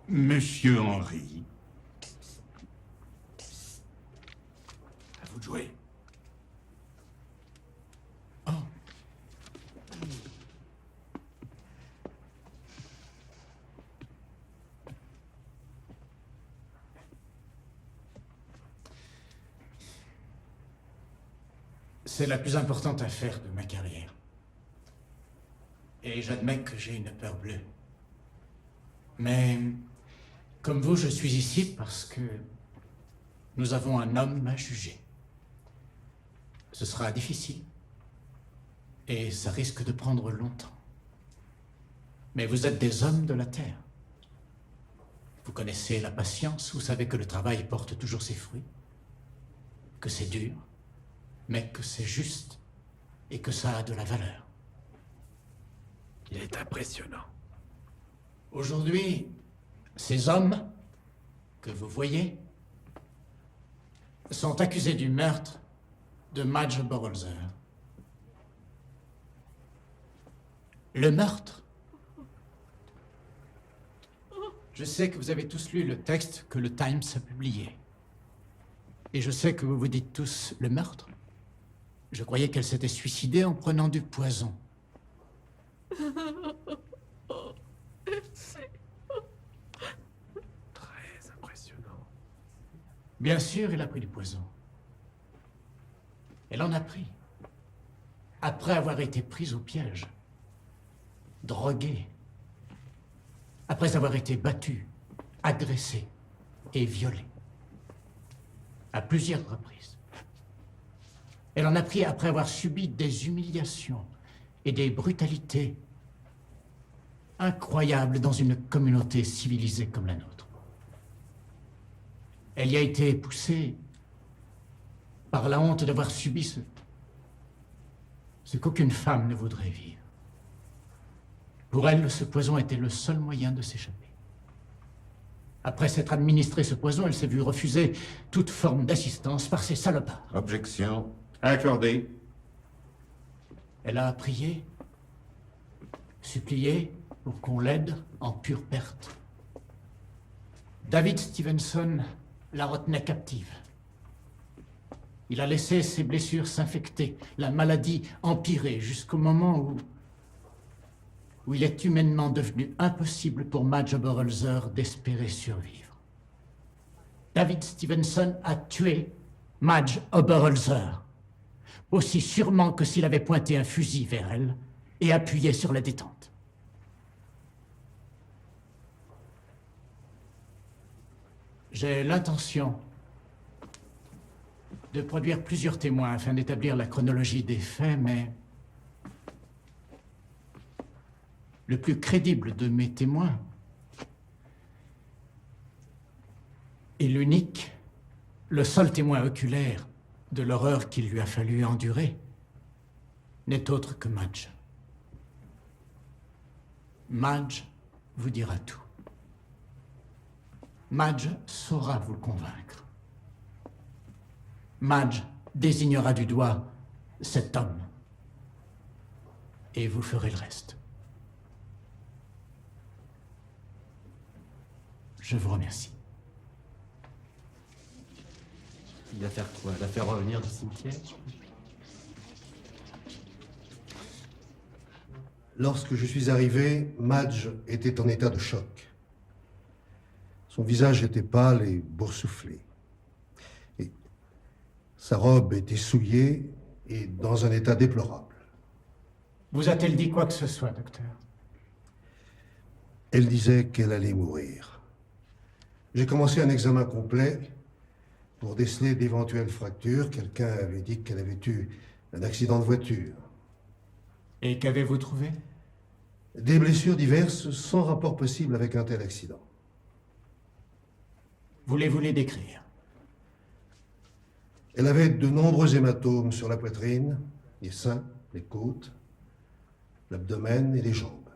Monsieur Henry. À vous de jouer. C'est la plus importante affaire de ma carrière. Et j'admets que j'ai une peur bleue. Mais, comme vous, je suis ici parce que nous avons un homme à juger. Ce sera difficile. Et ça risque de prendre longtemps. Mais vous êtes des hommes de la terre. Vous connaissez la patience, vous savez que le travail porte toujours ses fruits, que c'est dur, mais que c'est juste et que ça a de la valeur. Il est impressionnant. Aujourd'hui, ces hommes que vous voyez sont accusés du meurtre de Madge Burlzer. Le meurtre. Je sais que vous avez tous lu le texte que le Times a publié. Et je sais que vous vous dites tous le meurtre. Je croyais qu'elle s'était suicidée en prenant du poison. Très impressionnant. Bien sûr, elle a pris du poison. Elle en a pris. Après avoir été prise au piège. Droguée. Après avoir été battue, agressée et violée. À plusieurs reprises. Elle en a pris après avoir subi des humiliations et des brutalités incroyables dans une communauté civilisée comme la nôtre. Elle y a été poussée par la honte d'avoir subi ce qu'aucune femme ne voudrait vivre. Pour elle, ce poison était le seul moyen de s'échapper. Après s'être administré ce poison, elle s'est vue refuser toute forme d'assistance par ces salopards. Objection. Accordé. Elle a prié, supplié pour qu'on l'aide en pure perte. David Stevenson la retenait captive. Il a laissé ses blessures s'infecter, la maladie empirer jusqu'au moment où il est humainement devenu impossible pour Madge Burlzer d'espérer survivre. David Stevenson a tué Madge Oberholzer. aussi sûrement que s'il avait pointé un fusil vers elle et appuyé sur la détente. J'ai l'intention de produire plusieurs témoins afin d'établir la chronologie des faits, mais le plus crédible de mes témoins et l'unique, le seul témoin oculaire de l'horreur qu'il lui a fallu endurer, n'est autre que Madge. Madge vous dira tout. Madge saura vous le convaincre. Madge désignera du doigt cet homme. Et vous ferez le reste. Je vous remercie. Il va faire quoi? Il va faire revenir du cimetière? Lorsque je suis arrivé, Madge était en état de choc. Son visage était pâle et boursouflé. Et sa robe était souillée et dans un état déplorable. Vous a-t-elle dit quoi que ce soit, docteur? Elle disait qu'elle allait mourir. J'ai commencé un examen complet pour déceler d'éventuelles fractures. Quelqu'un avait dit qu'elle avait eu un accident de voiture. Et qu'avez-vous trouvé? Des blessures diverses sans rapport possible avec un tel accident. Voulez-vous les décrire? Elle avait de nombreux hématomes sur la poitrine, les seins, les côtes, l'abdomen et les jambes.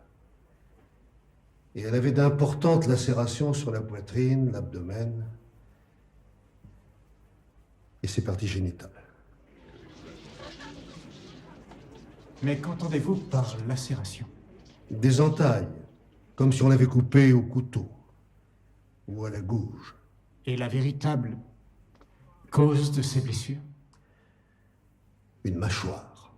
Et elle avait d'importantes lacérations sur la poitrine, l'abdomen et ses parties génitales. Mais qu'entendez-vous par lacération? Des entailles, comme si on l'avait coupée au couteau ou à la gouge. Et la véritable cause de ces blessures? Une mâchoire.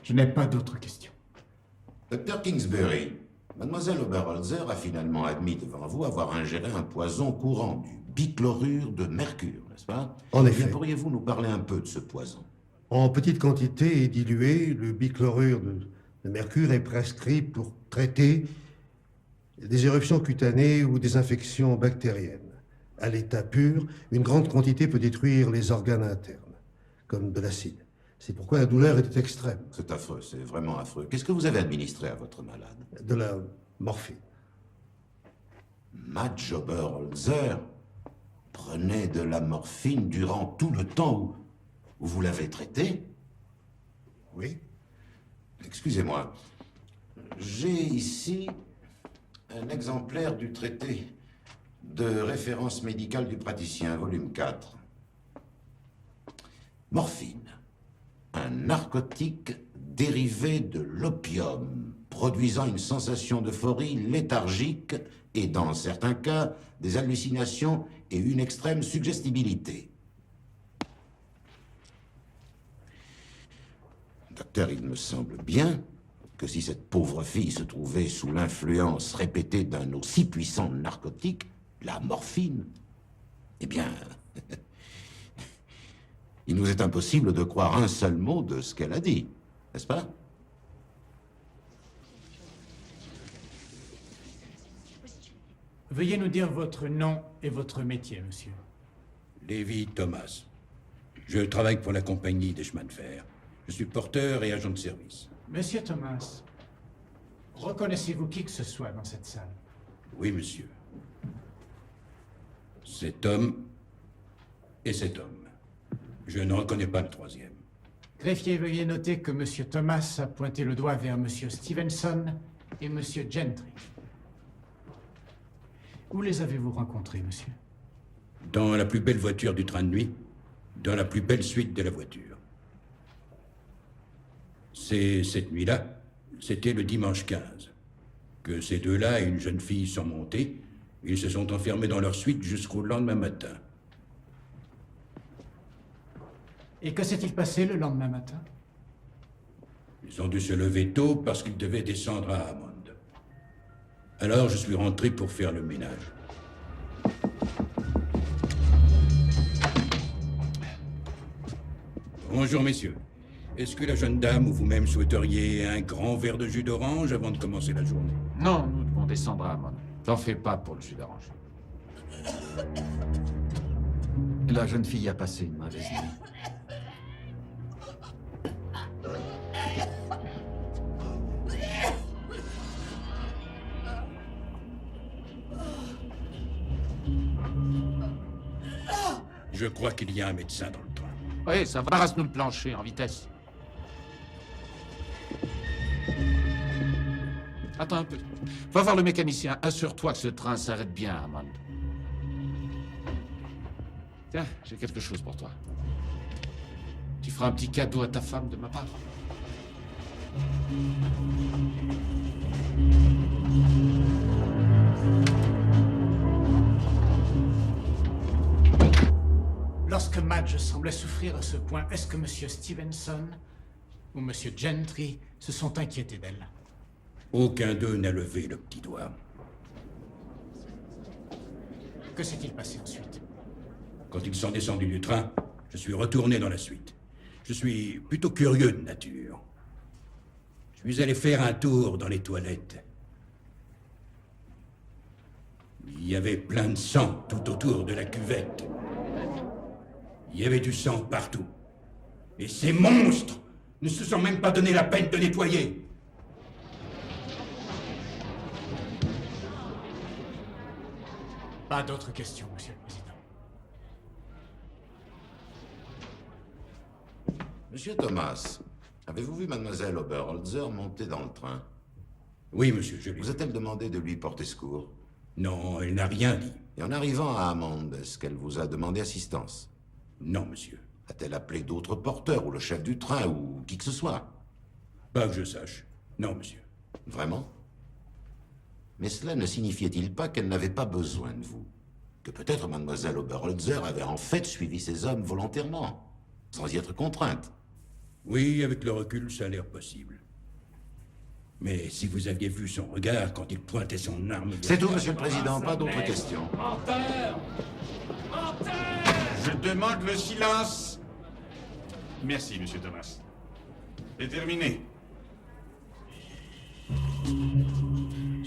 Je n'ai pas d'autres questions. Dr. Kingsbury, mademoiselle Oberholzer a finalement admis devant vous avoir ingéré un poison courant du bichlorure de mercure, n'est-ce pas? En effet. Pourriez-vous nous parler un peu de ce poison? En petite quantité et dilué, le bichlorure de mercure est prescrit pour traiter des éruptions cutanées ou des infections bactériennes. À l'état pur, une grande quantité peut détruire les organes internes, comme de l'acide. C'est pourquoi la douleur était extrême. C'est affreux, c'est vraiment affreux. Qu'est-ce que vous avez administré à votre malade? De la morphine. Madge Oberholzer prenait de la morphine durant tout le temps où vous l'avez traité? Oui. Excusez-moi. J'ai ici un exemplaire du traité de référence médicale du praticien, volume 4. Morphine. Un narcotique dérivé de l'opium, produisant une sensation d'euphorie léthargique et, dans certains cas, des hallucinations et une extrême suggestibilité. Docteur, il me semble bien que si cette pauvre fille se trouvait sous l'influence répétée d'un aussi puissant narcotique, la morphine, eh bien, il nous est impossible de croire un seul mot de ce qu'elle a dit, n'est-ce pas? Veuillez nous dire votre nom et votre métier, monsieur. Lévi Thomas. Je travaille pour la compagnie des chemins de fer. Je suis porteur et agent de service. Monsieur Thomas, reconnaissez-vous qui que ce soit dans cette salle? Oui, monsieur. Cet homme et cet homme. Je ne reconnais pas le troisième. Greffier, veuillez noter que monsieur Thomas a pointé le doigt vers monsieur Stevenson et monsieur Gentry. Où les avez-vous rencontrés, monsieur? Dans la plus belle voiture du train de nuit, dans la plus belle suite de la voiture. C'est cette nuit-là, c'était le dimanche 15, que ces deux-là et une jeune fille sont montés. Ils se sont enfermés dans leur suite jusqu'au lendemain matin. Et que s'est-il passé le lendemain matin? Ils ont dû se lever tôt parce qu'ils devaient descendre à Hammond. Alors je suis rentré pour faire le ménage. Bonjour, messieurs. Est-ce que la jeune dame ou vous-même souhaiteriez un grand verre de jus d'orange avant de commencer la journée? Non, nous devons descendre à Hammond. T'en fais pas pour le jus d'orange. La jeune fille a passé une mauvaise nuit. Je crois qu'il y a un médecin dans le train. Oui, ça va, rase-nous le plancher en vitesse. Attends un peu. Va voir le mécanicien. Assure-toi que ce train s'arrête bien, Hammond. Tiens, j'ai quelque chose pour toi. Tu feras un petit cadeau à ta femme de ma part. Lorsque Madge semblait souffrir à ce point, est-ce que M. Stevenson ou M. Gentry se sont inquiétés d'elle? Aucun d'eux n'a levé le petit doigt. Que s'est-il passé ensuite? Quand ils sont descendus du train, je suis retourné dans la suite. Je suis plutôt curieux de nature. Je suis allé faire un tour dans les toilettes. Il y avait plein de sang tout autour de la cuvette. Il y avait du sang partout. Et ces monstres ne se sont même pas donné la peine de nettoyer. Pas d'autres questions, Monsieur le Président. Monsieur Thomas, avez-vous vu Mademoiselle Oberholzer monter dans le train? Oui, monsieur, je l'ai vu. Vous a-t-elle demandé de lui porter secours? Non, elle n'a rien dit. Et en arrivant à Hammond, est-ce qu'elle vous a demandé assistance? Non, monsieur. A-t-elle appelé d'autres porteurs, ou le chef du train, ou qui que ce soit? Pas que je sache. Non, monsieur. Vraiment? Mais cela ne signifiait-il pas qu'elle n'avait pas besoin de vous? Que peut-être Mademoiselle Oberholzer avait en fait suivi ces hommes volontairement, sans y être contrainte? Oui, avec le recul, ça a l'air possible. Mais si vous aviez vu son regard quand il pointait son arme... C'est tout, Monsieur le Président, pas d'autres questions. Menteur! Menteur! Je demande le silence. Merci, Monsieur Thomas. C'est terminé. Je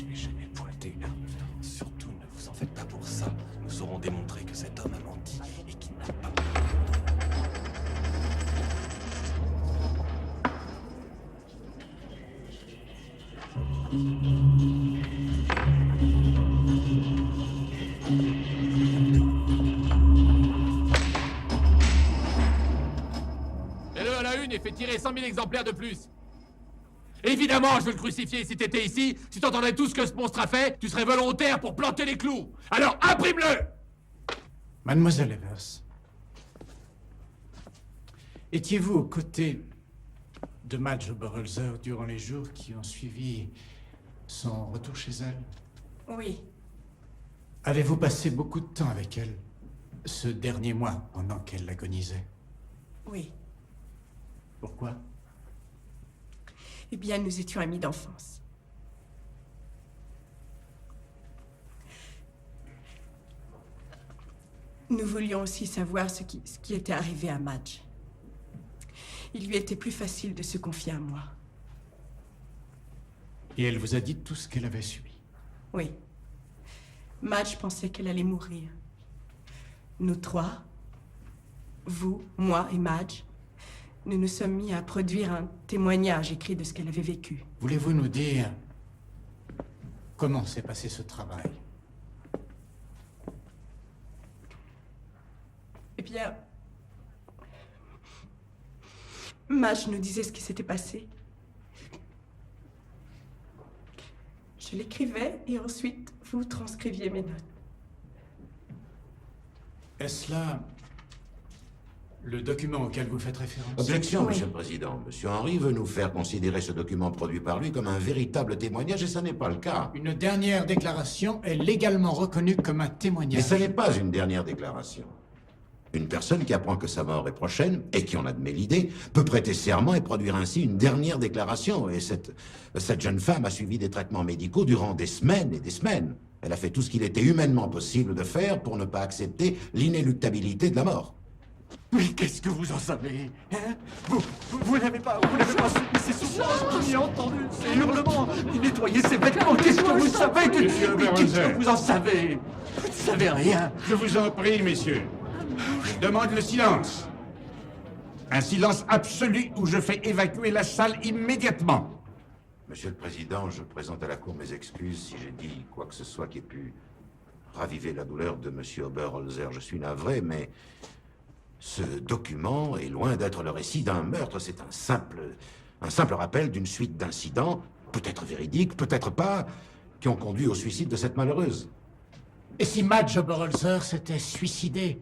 n'ai jamais pointé une arme. Surtout, ne vous en faites pas pour ça. Nous saurons démontrer que cet homme a menti et qu'il n'a pas... Mets-le à la une et fais tirer 100 000 exemplaires de plus. Évidemment, je veux le crucifier. Si t'étais ici, si t'entendrais tout ce que ce monstre a fait, tu serais volontaire pour planter les clous. Alors imprime-le! Mademoiselle Evers, étiez-vous aux côtés de Madge Oberholzer durant les jours qui ont suivi son retour chez elle? Oui. Avez-vous passé beaucoup de temps avec elle ce dernier mois pendant qu'elle agonisait? Oui. Pourquoi? Eh bien, nous étions amis d'enfance. Nous voulions aussi savoir ce qui était arrivé à Madge. Il lui était plus facile de se confier à moi. Et elle vous a dit tout ce qu'elle avait subi? Oui. Madge pensait qu'elle allait mourir. Nous trois, vous, moi et Madge, nous nous sommes mis à produire un témoignage écrit de ce qu'elle avait vécu. Voulez-vous nous dire comment s'est passé ce travail? Eh bien, Madge nous disait ce qui s'était passé. Je l'écrivais et ensuite vous transcriviez mes notes. Est-ce là le document auquel vous faites référence? Objection, Oui. Monsieur le Président. Monsieur Henry veut nous faire considérer ce document produit par lui comme un véritable témoignage, et ça n'est pas le cas. Une dernière déclaration est légalement reconnue comme un témoignage. Mais ce n'est pas une dernière déclaration. Une personne qui apprend que sa mort est prochaine, et qui en admet l'idée, peut prêter serment et produire ainsi une dernière déclaration. Et cette jeune femme a suivi des traitements médicaux durant des semaines et des semaines. Elle a fait tout ce qu'il était humainement possible de faire pour ne pas accepter l'inéluctabilité de la mort. Mais qu'est-ce que vous en savez, hein? Vous n'avez pas subi ces souffrances, vous n'y avez entendu ces hurlements, ni nettoyé ces vêtements. Qu'est-ce que vous savez de... Monsieur Qu'est-ce que vous en savez? Vous ne savez rien. Je vous en prie, messieurs. Je demande le silence. Un silence absolu ou je fais évacuer la salle immédiatement. Monsieur le Président, je présente à la Cour mes excuses si j'ai dit quoi que ce soit qui ait pu raviver la douleur de Monsieur Oberholzer. Je suis navré, mais ce document est loin d'être le récit d'un meurtre. C'est un simple rappel d'une suite d'incidents, peut-être véridiques, peut-être pas, qui ont conduit au suicide de cette malheureuse. Et si Madge Oberholzer s'était suicidé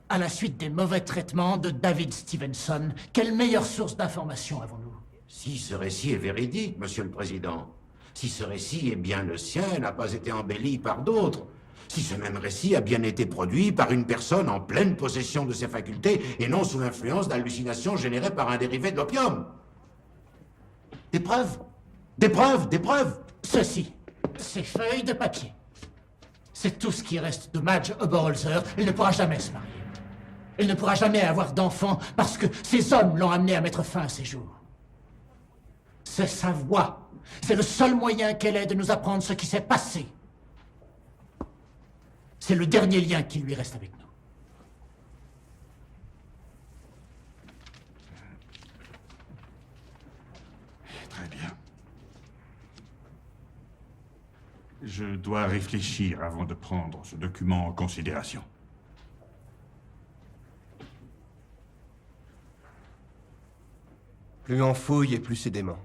à la suite des mauvais traitements de David Stevenson, quelle meilleure source d'information avons-nous? Si ce récit est véridique, Monsieur le Président, si ce récit est bien le sien, n'a pas été embelli par d'autres, si ce même récit a bien été produit par une personne en pleine possession de ses facultés et non sous l'influence d'hallucinations générées par un dérivé de l'opium. Des preuves. Des preuves. Des preuves. Ceci, ces feuilles de papier. C'est tout ce qui reste de Madge Oberholzer. Elle ne pourra jamais se marier. Elle ne pourra jamais avoir d'enfant parce que ces hommes l'ont amenée à mettre fin à ses jours. C'est sa voix. C'est le seul moyen qu'elle ait de nous apprendre ce qui s'est passé. C'est le dernier lien qui lui reste avec nous. Très bien. Je dois réfléchir avant de prendre ce document en considération. Plus on fouille et plus c'est dément.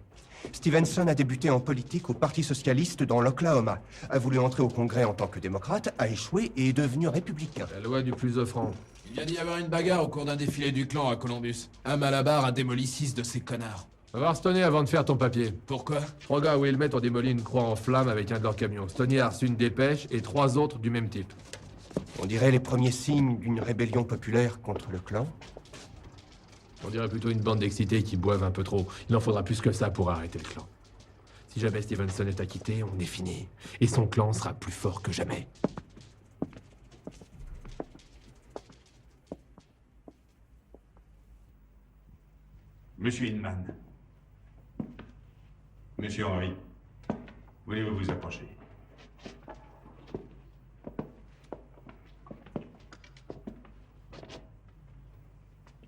Stevenson a débuté en politique au Parti socialiste dans l'Oklahoma, a voulu entrer au Congrès en tant que démocrate, a échoué et est devenu républicain. La loi du plus offrant. Il vient d'y avoir une bagarre au cours d'un défilé du clan à Columbus. Un malabar a démoli 6 de ces connards. Va voir Stoney avant de faire ton papier. Pourquoi? 3 gars à Wilmette ont démoli une croix en flammes avec un de leurs camions. Stoney a reçu une dépêche et 3 autres du même type. On dirait les premiers signes d'une rébellion populaire contre le clan. On dirait plutôt une bande d'excités qui boivent un peu trop. Il en faudra plus que ça pour arrêter le clan. Si jamais Stevenson est acquitté, on est fini. Et son clan sera plus fort que jamais. Monsieur Inman. Monsieur Henry. Voulez-vous vous approcher?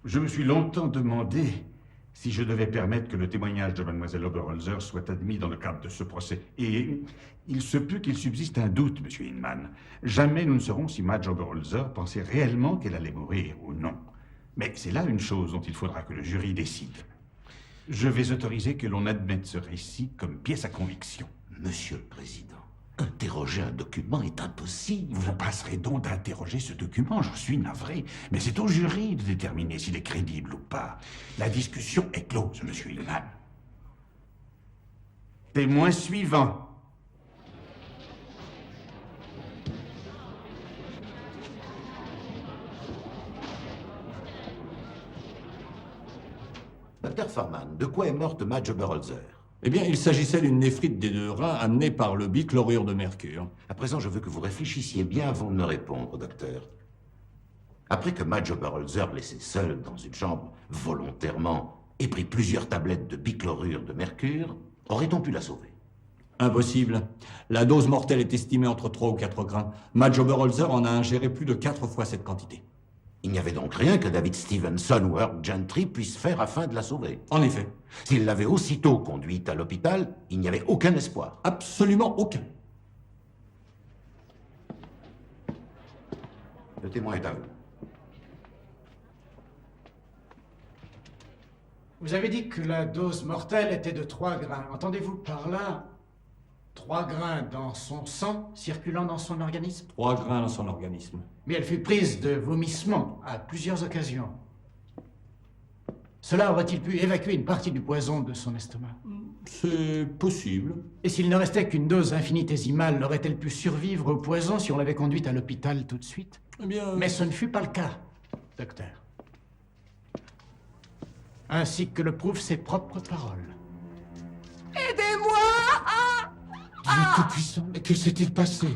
Je me suis longtemps demandé si je devais permettre que le témoignage de Mademoiselle Oberholzer soit admis dans le cadre de ce procès. Et il se peut qu'il subsiste un doute, Monsieur Inman. Jamais nous ne saurons si Madge Oberholzer pensait réellement qu'elle allait mourir ou non. Mais c'est là une chose dont il faudra que le jury décide. Je vais autoriser que l'on admette ce récit comme pièce à conviction. Monsieur le Président, interroger un document est impossible. Vous passerez donc d'interroger ce document, j'en suis navré. Mais c'est au jury de déterminer s'il est crédible ou pas. La discussion est close, Monsieur Inman. Témoin suivant. Dr. Farman, de quoi est morte Madge Oberholzer? Eh bien, il s'agissait d'une néphrite des 2 reins amenée par le bichlorure de mercure. À présent, je veux que vous réfléchissiez bien avant de me répondre, docteur. Après que Madge Oberholzer, laissée seule dans une chambre, volontairement, ait pris plusieurs tablettes de bichlorure de mercure, aurait-on pu la sauver? Impossible. La dose mortelle est estimée entre 3 ou 4 grammes. Madge Oberholzer en a ingéré plus de 4 fois cette quantité. Il n'y avait donc rien que David Stevenson ou Herb Gentry puissent faire afin de la sauver. En effet. S'il l'avait aussitôt conduite à l'hôpital, il n'y avait aucun espoir. Absolument aucun. Le témoin est à vous. Vous avez dit que la dose mortelle était de 3 grains. Entendez-vous par là 3 grains dans son sang, circulant dans son organisme? 3 grains dans son organisme. Mais elle fut prise de vomissements à plusieurs occasions. Cela aurait-il pu évacuer une partie du poison de son estomac? C'est possible. Et s'il ne restait qu'une dose infinitésimale, aurait-elle pu survivre au poison si on l'avait conduite à l'hôpital tout de suite? Eh bien... Mais ce ne fut pas le cas, docteur. Ainsi que le prouvent ses propres paroles. Aidez-moi! Dieu Tout-Puissant, mais que s'est-il passé?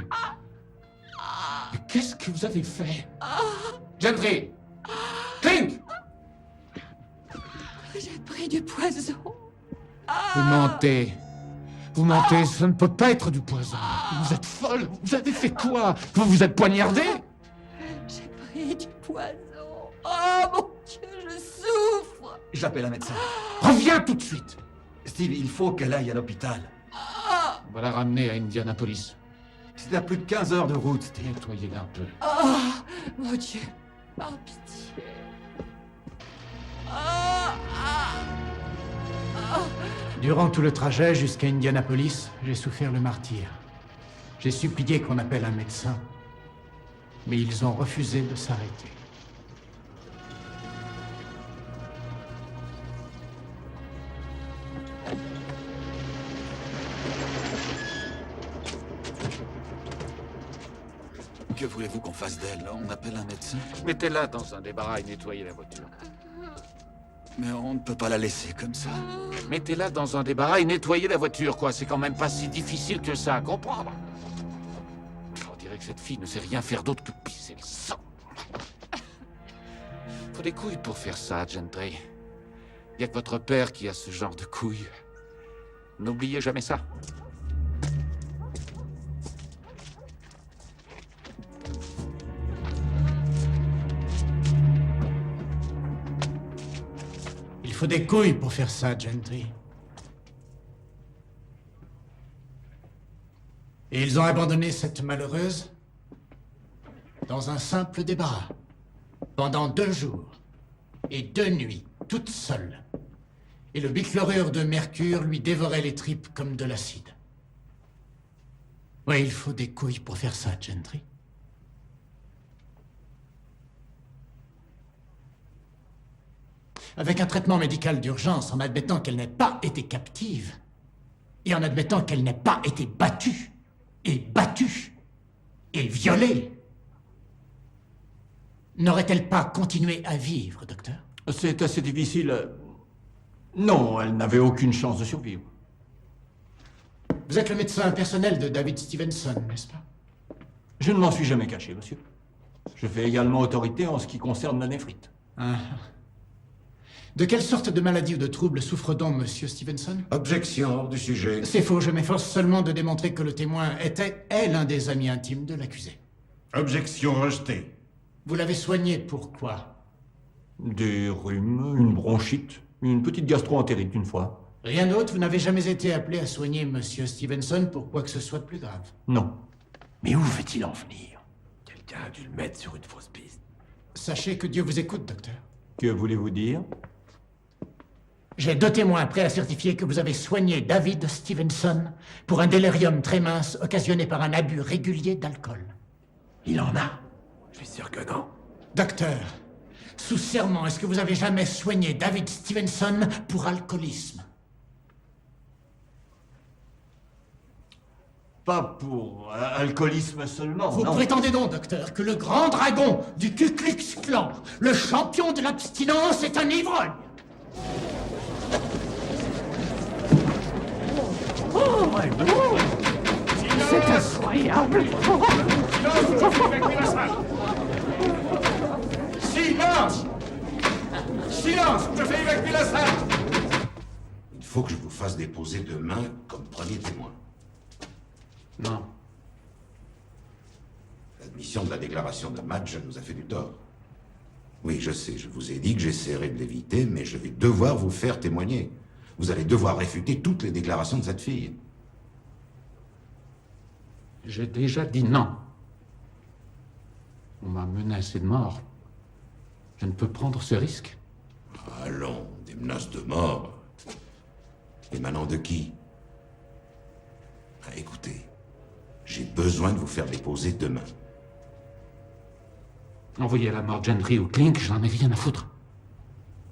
Mais qu'est-ce que vous avez fait? Gentry! Chris! J'ai pris du poison. Vous mentez. Vous mentez, ça ne peut pas être du poison. Vous êtes folle. Vous avez fait quoi? Vous vous êtes poignardé? J'ai pris du poison. Oh mon Dieu, je souffre. J'appelle un médecin. Reviens tout de suite. Steve, il faut qu'elle aille à l'hôpital. On va la ramener à Indianapolis. C'est à plus de 15 heures de route, Steve. Nettoyez-la un peu. Oh mon Dieu. Par pitié. Durant tout le trajet jusqu'à Indianapolis, j'ai souffert le martyre. J'ai supplié qu'on appelle un médecin, mais ils ont refusé de s'arrêter. Que voulez-vous qu'on fasse d'elle? On appelle un médecin? Mettez-la dans un débarras et nettoyez la voiture. Mais on ne peut pas la laisser comme ça. Mettez-la dans un débarras et nettoyez la voiture, quoi. C'est quand même pas si difficile que ça à comprendre. On dirait que cette fille ne sait rien faire d'autre que pisser le sang. Faut des couilles pour faire ça, Gentry. Il y a que votre père qui a ce genre de couilles. N'oubliez jamais ça. Il faut des couilles pour faire ça, Gentry. Et ils ont abandonné cette malheureuse dans un simple débarras. Pendant 2 jours et 2 nuits, toute seule. Et le bichlorure de mercure lui dévorait les tripes comme de l'acide. Oui, il faut des couilles pour faire ça, Gentry. Avec un traitement médical d'urgence, en admettant qu'elle n'ait pas été captive, et en admettant qu'elle n'ait pas été battue, et violée, n'aurait-elle pas continué à vivre, docteur? C'est assez difficile. Non, elle n'avait aucune chance de survivre. Vous êtes le médecin personnel de David Stevenson, n'est-ce pas? Je ne m'en suis jamais caché, monsieur. Je fais également autorité en ce qui concerne la néphrite. Ah. De quelle sorte de maladie ou de trouble souffre donc Monsieur Stevenson? Objection hors du sujet. C'est faux, je m'efforce seulement de démontrer que le témoin est l'un des amis intimes de l'accusé. Objection rejetée. Vous l'avez soigné pourquoi? Des rhumes, une bronchite, une petite gastro-entérite une fois. Rien d'autre? Vous n'avez jamais été appelé à soigner Monsieur Stevenson pour quoi que ce soit de plus grave? Non. Mais où veut-il en venir? Quelqu'un a dû le mettre sur une fausse piste. Sachez que Dieu vous écoute, docteur. Que voulez-vous dire? J'ai 2 témoins prêts à certifier que vous avez soigné David Stevenson pour un délirium très mince occasionné par un abus régulier d'alcool. Il en a? Je suis sûr que non. Docteur, sous serment, est-ce que vous avez jamais soigné David Stevenson pour alcoolisme? Pas pour alcoolisme seulement, Vous non. prétendez donc, docteur, que le grand dragon du Ku Klux Klan, le champion de l'abstinence, est un ivrogne? Oh, c'est incroyable! Silence! Silence! Je fais évacuer la salle! Il faut que je vous fasse déposer demain comme premier témoin. Non. L'admission de la déclaration de Madge nous a fait du tort. Oui, je sais, je vous ai dit que j'essaierai de l'éviter, mais je vais devoir vous faire témoigner. Vous allez devoir réfuter toutes les déclarations de cette fille. J'ai déjà dit non. On m'a menacé de mort. Je ne peux prendre ce risque. Allons, des menaces de mort. Émanant de qui? Ah, écoutez, j'ai besoin de vous faire déposer demain. Envoyez à la mort Gentry ou Klink, j'en ai rien à foutre.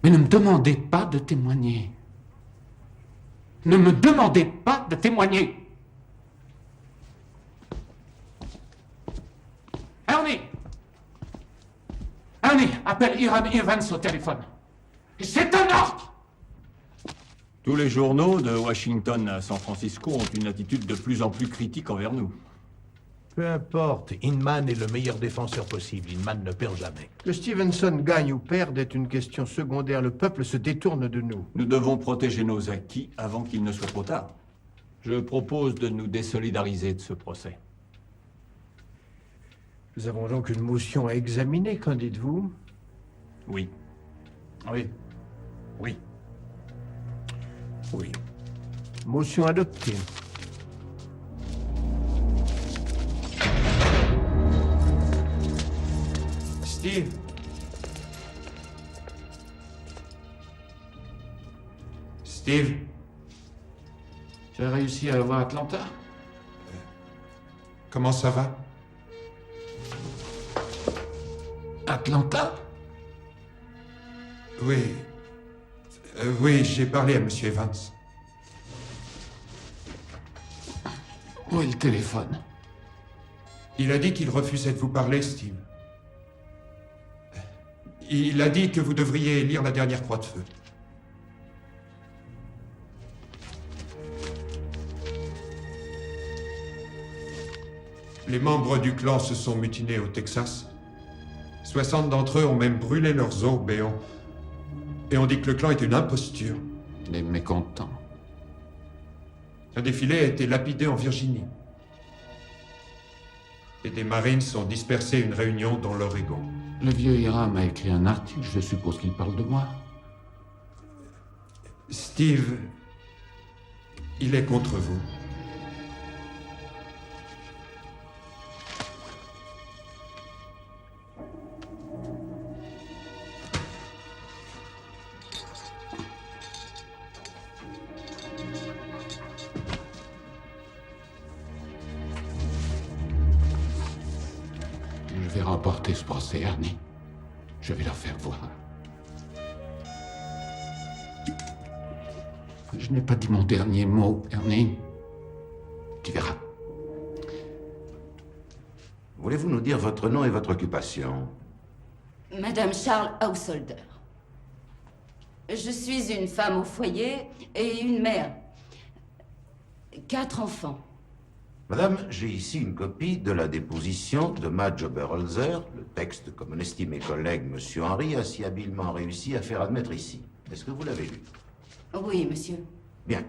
Mais ne me demandez pas de témoigner. Ne me demandez pas de témoigner. Ernie! Ernie, appelle Hiram Evans au téléphone. C'est un ordre! Tous les journaux de Washington à San Francisco ont une attitude de plus en plus critique envers nous. Peu importe, Inman est le meilleur défenseur possible. Inman ne perd jamais. Que Stevenson gagne ou perde est une question secondaire. Le peuple se détourne de nous. Nous devons protéger nos acquis avant qu'il ne soit trop tard. Je propose de nous désolidariser de ce procès. Nous avons donc une motion à examiner, qu'en dites-vous? Oui. Oui. Oui. Oui. Motion adoptée. Steve. Steve. Tu as réussi à avoir Atlanta? Comment ça va? Atlanta? Oui. Oui, j'ai parlé à M. Evans. Où est le téléphone? Il a dit qu'il refusait de vous parler, Steve. Il a dit que vous devriez lire la dernière croix de feu. Les membres du clan se sont mutinés au Texas. 60 d'entre eux ont même brûlé leurs aubes et on dit que le clan est une imposture. Les mécontents. Un défilé a été lapidé en Virginie. Et des Marines ont dispersé une réunion dans l'Oregon. Le vieux Hiram a écrit un article, je suppose qu'il parle de moi. Steve, il est contre vous. Je vais remporter ce procès, Ernie. Je vais leur faire voir. Je n'ai pas dit mon dernier mot, Ernie. Tu verras. Voulez-vous nous dire votre nom et votre occupation? Madame Charles Householder. Je suis une femme au foyer et une mère. 4 enfants. Madame, j'ai ici une copie de la déposition de Madge Oberholzer, le texte que mon estimé collègue, M. Henry, a si habilement réussi à faire admettre ici. Est-ce que vous l'avez lu? Oui, monsieur. Bien.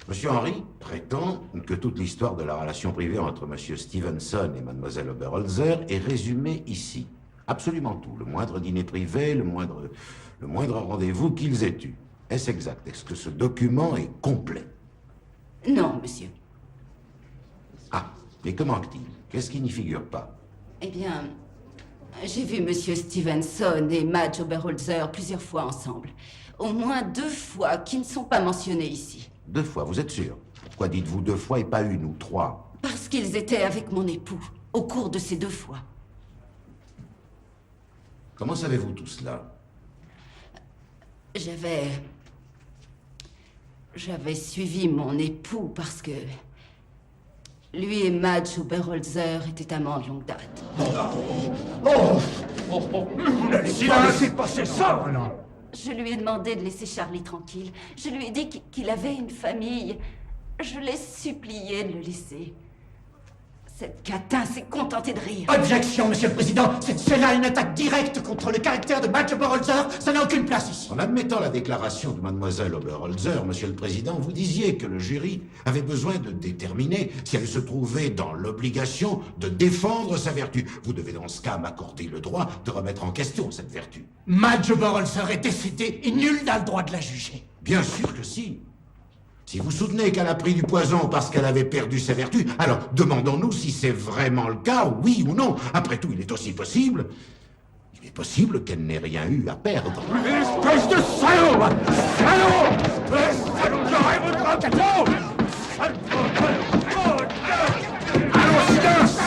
M. Henry prétend que toute l'histoire de la relation privée entre M. Stevenson et Mlle Oberholzer est résumée ici. Absolument tout. Le moindre dîner privé, le moindre rendez-vous qu'ils aient eu. Est-ce exact? Est-ce que ce document est complet? Non, monsieur. Ah, et que manque-t-il? Qu'est-ce qui n'y figure pas? Eh bien, j'ai vu monsieur Stevenson et Madge Oberholzer plusieurs fois ensemble. Au moins 2 fois qui ne sont pas mentionnés ici. 2 fois, vous êtes sûr? Pourquoi dites-vous 2 fois et pas 1 ou 3? Parce qu'ils étaient avec mon époux, au cours de ces 2 fois. Comment savez-vous tout cela? J'avais suivi mon époux parce que lui et Madge Oberholzer étaient amants de longue date. Laissez pas laisser passer ça, non? Je lui ai demandé de laisser Charlie tranquille. Je lui ai dit qu'il avait une famille. Je l'ai supplié de le laisser. Cette catin s'est contentée de rire. Objection, Monsieur le Président. C'est là une attaque directe contre le caractère de Madge Oberholzer. Ça n'a aucune place ici. En admettant la déclaration de Mademoiselle Oberholzer, Monsieur le Président, vous disiez que le jury avait besoin de déterminer si elle se trouvait dans l'obligation de défendre sa vertu. Vous devez dans ce cas m'accorder le droit de remettre en question cette vertu. Madge Oberholzer est décédée et nul n'a le droit de la juger. Bien sûr que si. Si vous soutenez qu'elle a pris du poison parce qu'elle avait perdu sa vertu, alors demandons-nous si c'est vraiment le cas, oui ou non. Après tout, il est aussi possible... Il est possible qu'elle n'ait rien eu à perdre. Espèce de salaud! Salaud! Salaud, j'aurai votre gâteau! Allons, silence!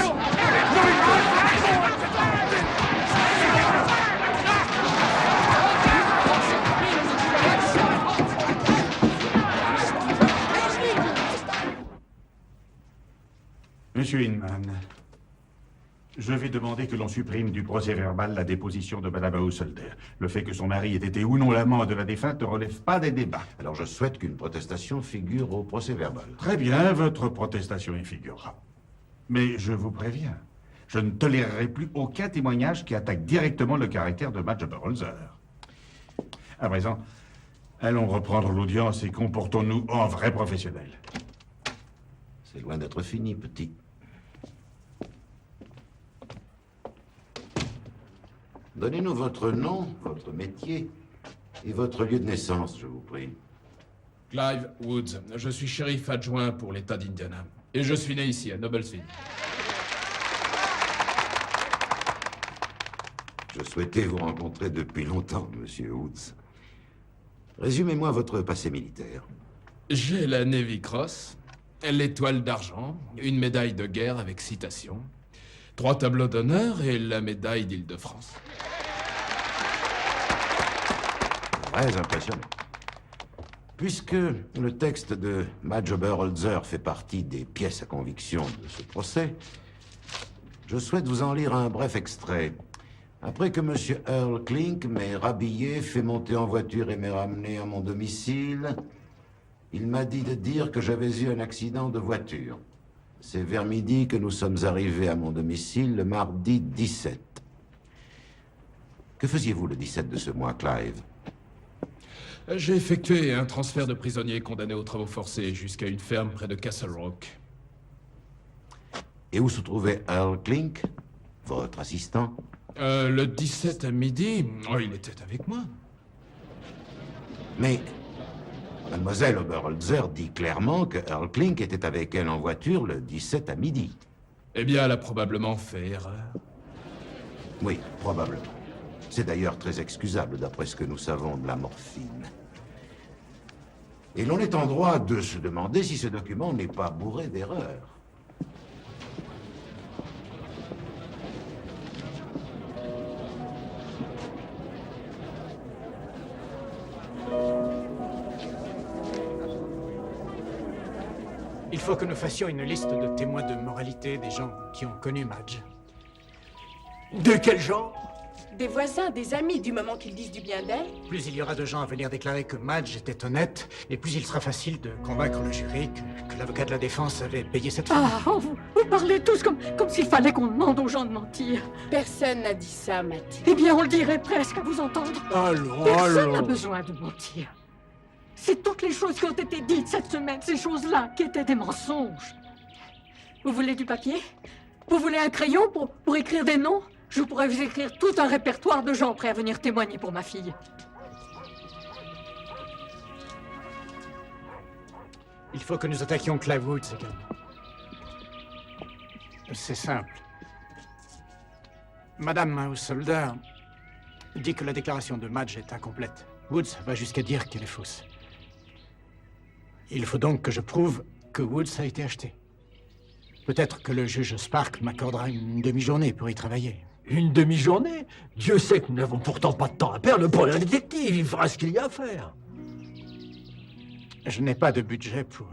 Monsieur Inman, je vais demander que l'on supprime du procès-verbal la déposition de Madame Householder. Le fait que son mari ait été ou non l'amant de la défunte ne relève pas des débats. Alors je souhaite qu'une protestation figure au procès-verbal. Très bien, votre protestation y figurera. Mais je vous préviens, je ne tolérerai plus aucun témoignage qui attaque directement le caractère de Madge Oberholzer. À présent, allons reprendre l'audience et comportons-nous en vrais professionnels. C'est loin d'être fini, petit. Donnez-nous votre nom, votre métier et votre lieu de naissance, je vous prie. Clive Woods, je suis shérif adjoint pour l'État d'Indiana. Et je suis né ici, à Noblesville. Je souhaitais vous rencontrer depuis longtemps, monsieur Woods. Résumez-moi votre passé militaire. J'ai la Navy Cross, l'étoile d'argent, une médaille de guerre avec citation, 3 tableaux d'honneur et la médaille d'Île-de-France. Très impressionnant. Puisque le texte de Madge Oberholzer fait partie des pièces à conviction de ce procès, je souhaite vous en lire un bref extrait. Après que M. Earl Klink m'ait rhabillé, fait monter en voiture et m'ait ramené à mon domicile, il m'a dit de dire que j'avais eu un accident de voiture. C'est vers midi que nous sommes arrivés à mon domicile le mardi 17. Que faisiez-vous le 17 de ce mois, Clive? J'ai effectué un transfert de prisonniers condamnés aux travaux forcés jusqu'à une ferme près de Castle Rock. Et où se trouvait Earl Klink, votre assistant? Le 17 à midi, il était avec moi. Mais Mademoiselle Oberholzer dit clairement que Earl Klink était avec elle en voiture le 17 à midi. Eh bien, elle a probablement fait erreur. Oui, probablement. C'est d'ailleurs très excusable d'après ce que nous savons de la morphine. Et l'on est en droit de se demander si ce document n'est pas bourré d'erreurs. Il faut que nous fassions une liste de témoins de moralité des gens qui ont connu Madge. De quel genre? Des voisins, des amis, du moment qu'ils disent du bien d'elle. Plus il y aura de gens à venir déclarer que Madge était honnête, et plus il sera facile de convaincre le jury que l'avocat de la défense avait payé cette femme. Ah, vous parlez tous comme s'il fallait qu'on demande aux gens de mentir. Personne n'a dit ça, Mathilde. Eh bien, on le dirait presque à vous entendre. Allons, Personne n'a besoin de mentir. C'est toutes les choses qui ont été dites cette semaine, ces choses-là, qui étaient des mensonges. Vous voulez du papier? Vous voulez un crayon pour écrire des noms? Je pourrais vous écrire tout un répertoire de gens prêts à venir témoigner pour ma fille. Il faut que nous attaquions Clive Woods également. C'est simple. Madame Householder dit que la déclaration de Madge est incomplète. Woods va jusqu'à dire qu'elle est fausse. Il faut donc que je prouve que Woods a été acheté. Peut-être que le juge Spark m'accordera une demi-journée pour y travailler. Une demi-journée? Dieu sait que nous n'avons pourtant pas de temps à perdre pour un détective. Il fera ce qu'il y a à faire. Je n'ai pas de budget pour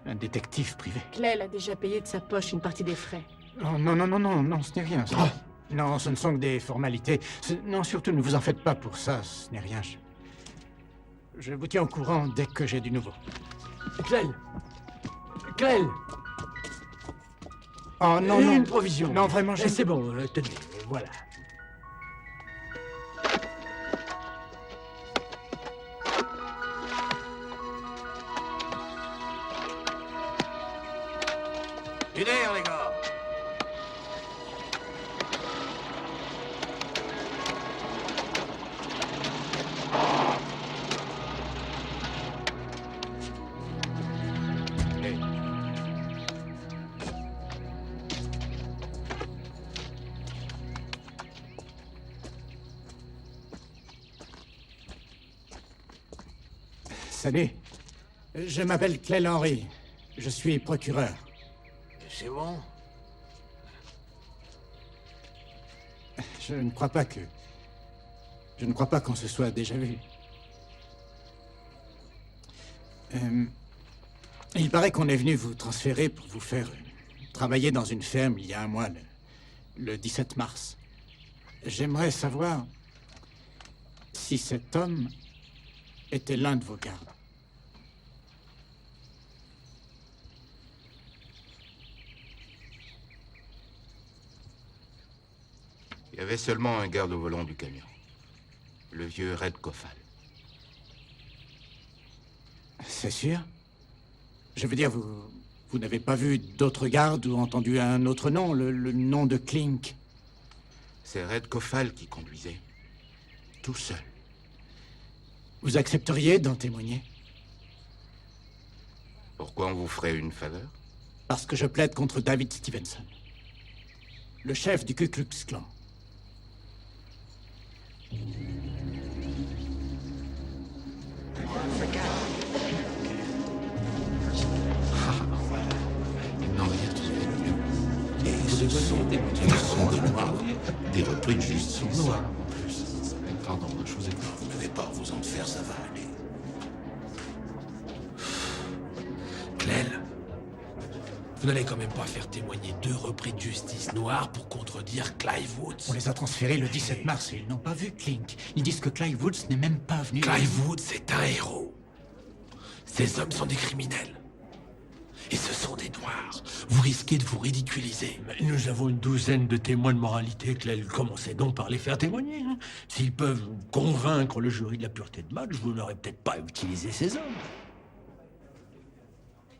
un détective privé. Claire a déjà payé de sa poche une partie des frais. Oh, non, ce n'est rien. Ça. Non, ce ne sont que des formalités. Non, surtout, ne vous en faites pas pour ça, ce n'est rien. Je vous tiens au courant dès que j'ai du nouveau. Claire! Oh non, Une provision. Non, vraiment, je... C'est bon, tenez, voilà. Une heure, les gars. Salut. Je m'appelle Clell Henry. Je suis procureur. C'est bon? Je ne crois pas qu'on se soit déjà vu. Il paraît qu'on est venu vous transférer pour vous faire travailler dans une ferme il y a un mois, le 17 mars. J'aimerais savoir si cet homme était l'un de vos gardes. Il y avait seulement un garde au volant du camion. Le vieux Red Kofal. C'est sûr? Je veux dire, vous n'avez pas vu d'autres gardes ou entendu un autre nom, le nom de Klink? C'est Red Kofal qui conduisait. Tout seul. Vous accepteriez d'en témoigner? Pourquoi on vous ferait une faveur? Parce que je plaide contre David Stevenson, le chef du Ku Klux Klan. Et ce sont des noirs, des repris de justice. Ils sont noirs, en plus. Pardon, je vous écoute. Vous n'avez pas à vous en faire, ça va aller. Clel, vous n'allez quand même pas faire témoigner 2 repris de justice noirs pour contredire Clive Woods. On les a transférés le 17 mars et ils n'ont pas vu Klink. Ils disent que Clive Woods n'est même pas venu... Clive Woods est un héros. Ces hommes sont des criminels. Et ce sont des noirs. Vous risquez de vous ridiculiser. Mais nous avons une douzaine de témoins de moralité, Clel. Commencez donc par les faire témoigner. Hein. S'ils peuvent convaincre le jury de la pureté de Madge, vous n'aurez peut-être pas utilisé ces hommes.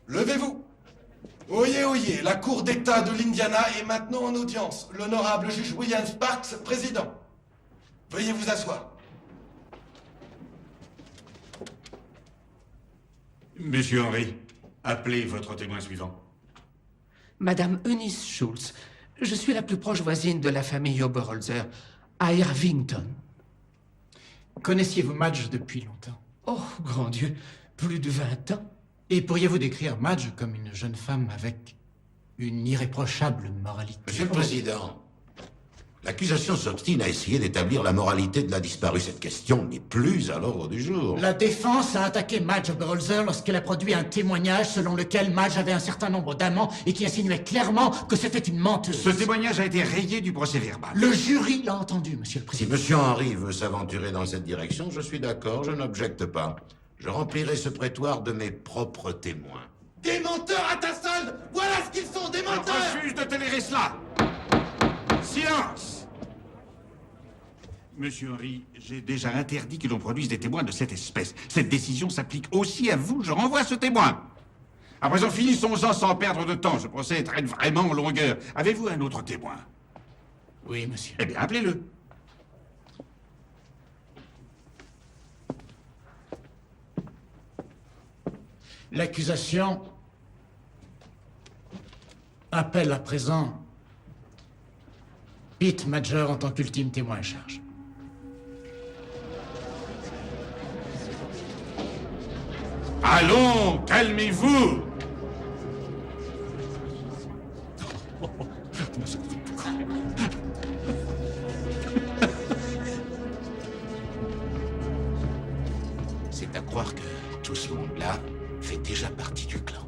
Levez-vous! Oyez, oyez, la Cour d'État de l'Indiana est maintenant en audience. L'honorable juge William Sparks, président. Veuillez vous asseoir. Monsieur Henry, appelez votre témoin suivant. Madame Eunice Schultz, je suis la plus proche voisine de la famille Oberholzer, à Irvington. Connaissiez-vous Madge depuis longtemps? Oh, grand Dieu, plus de 20 ans. Et pourriez-vous décrire Madge comme une jeune femme avec une irréprochable moralité? Monsieur le Président, l'accusation s'obstine à essayer d'établir la moralité de la disparue. Cette question n'est plus à l'ordre du jour. La défense a attaqué Madge Oberholzer lorsqu'elle a produit un témoignage selon lequel Madge avait un certain nombre d'amants et qui insinuait clairement que c'était une menteuse. Ce témoignage a été rayé du procès-verbal. Le jury l'a entendu, Monsieur le Si Président. Monsieur Henry veut s'aventurer dans cette direction, je suis d'accord, je n'objecte pas. Je remplirai ce prétoire de mes propres témoins. Des menteurs à ta solde! Voilà ce qu'ils sont, des menteurs! Je refuse de tolérer cela! Silence! Monsieur Henry, j'ai déjà interdit que l'on produise des témoins de cette espèce. Cette décision s'applique aussi à vous. Je renvoie ce témoin. À présent, finissons-en sans perdre de temps. Ce procès traîne vraiment en longueur. Avez-vous un autre témoin? Oui, monsieur. Eh bien, appelez-le. L'accusation appelle à présent Pete Major en tant qu'ultime témoin à charge. Allons, calmez-vous! C'est à croire que tout ce monde-là fait déjà partie du clan.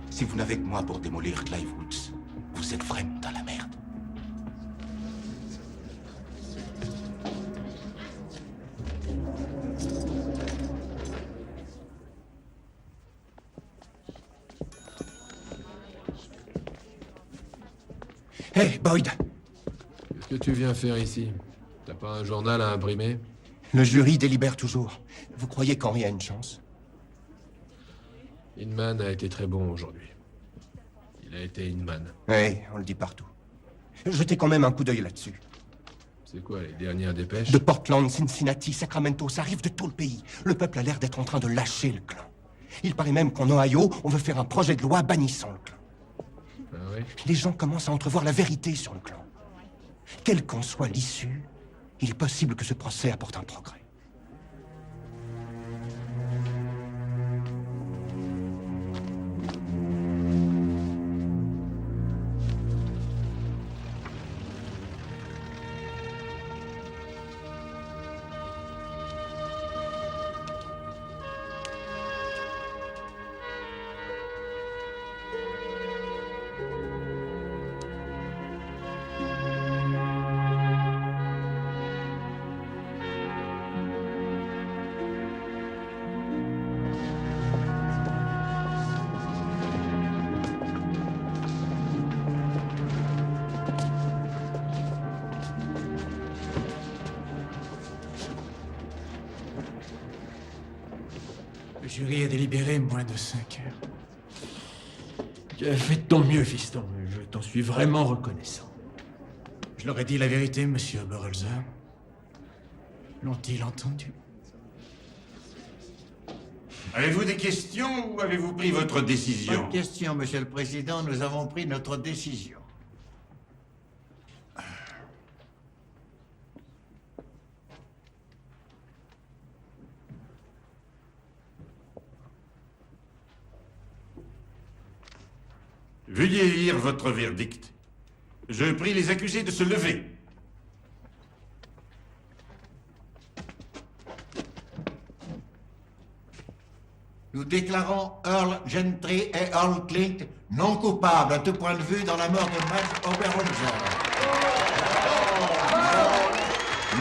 Si vous n'avez que moi pour démolir Clive Woods, vous êtes vraiment dans la merde. Hé, Boyd! Qu'est-ce que tu viens faire ici? T'as pas un journal à imprimer? Le jury délibère toujours. Vous croyez qu'Henry a une chance? Inman a été très bon aujourd'hui. Il a été Inman. Oui, on le dit partout. Jetez quand même un coup d'œil là-dessus. C'est quoi, les dernières dépêches? De Portland, Cincinnati, Sacramento, ça arrive de tout le pays. Le peuple a l'air d'être en train de lâcher le clan. Il paraît même qu'en Ohio, on veut faire un projet de loi bannissant le clan. Ah oui? Les gens commencent à entrevoir la vérité sur le clan. Quelle qu'en soit l'issue, il est possible que ce procès apporte un progrès. Le jury a délibéré moins de 5 heures. Tu as fait de ton mieux, fiston. Je t'en suis vraiment reconnaissant. Je leur ai dit la vérité, monsieur Oberholzer. L'ont-ils entendu? Avez-vous des questions ou avez-vous pris votre Pas décision? de question, monsieur le président. Nous avons pris notre décision. Veuillez lire votre verdict. Je prie les accusés de se lever. Nous déclarons Earl Gentry et Earl Clint non coupables à tout point de vue dans la mort de Max Oberholzer.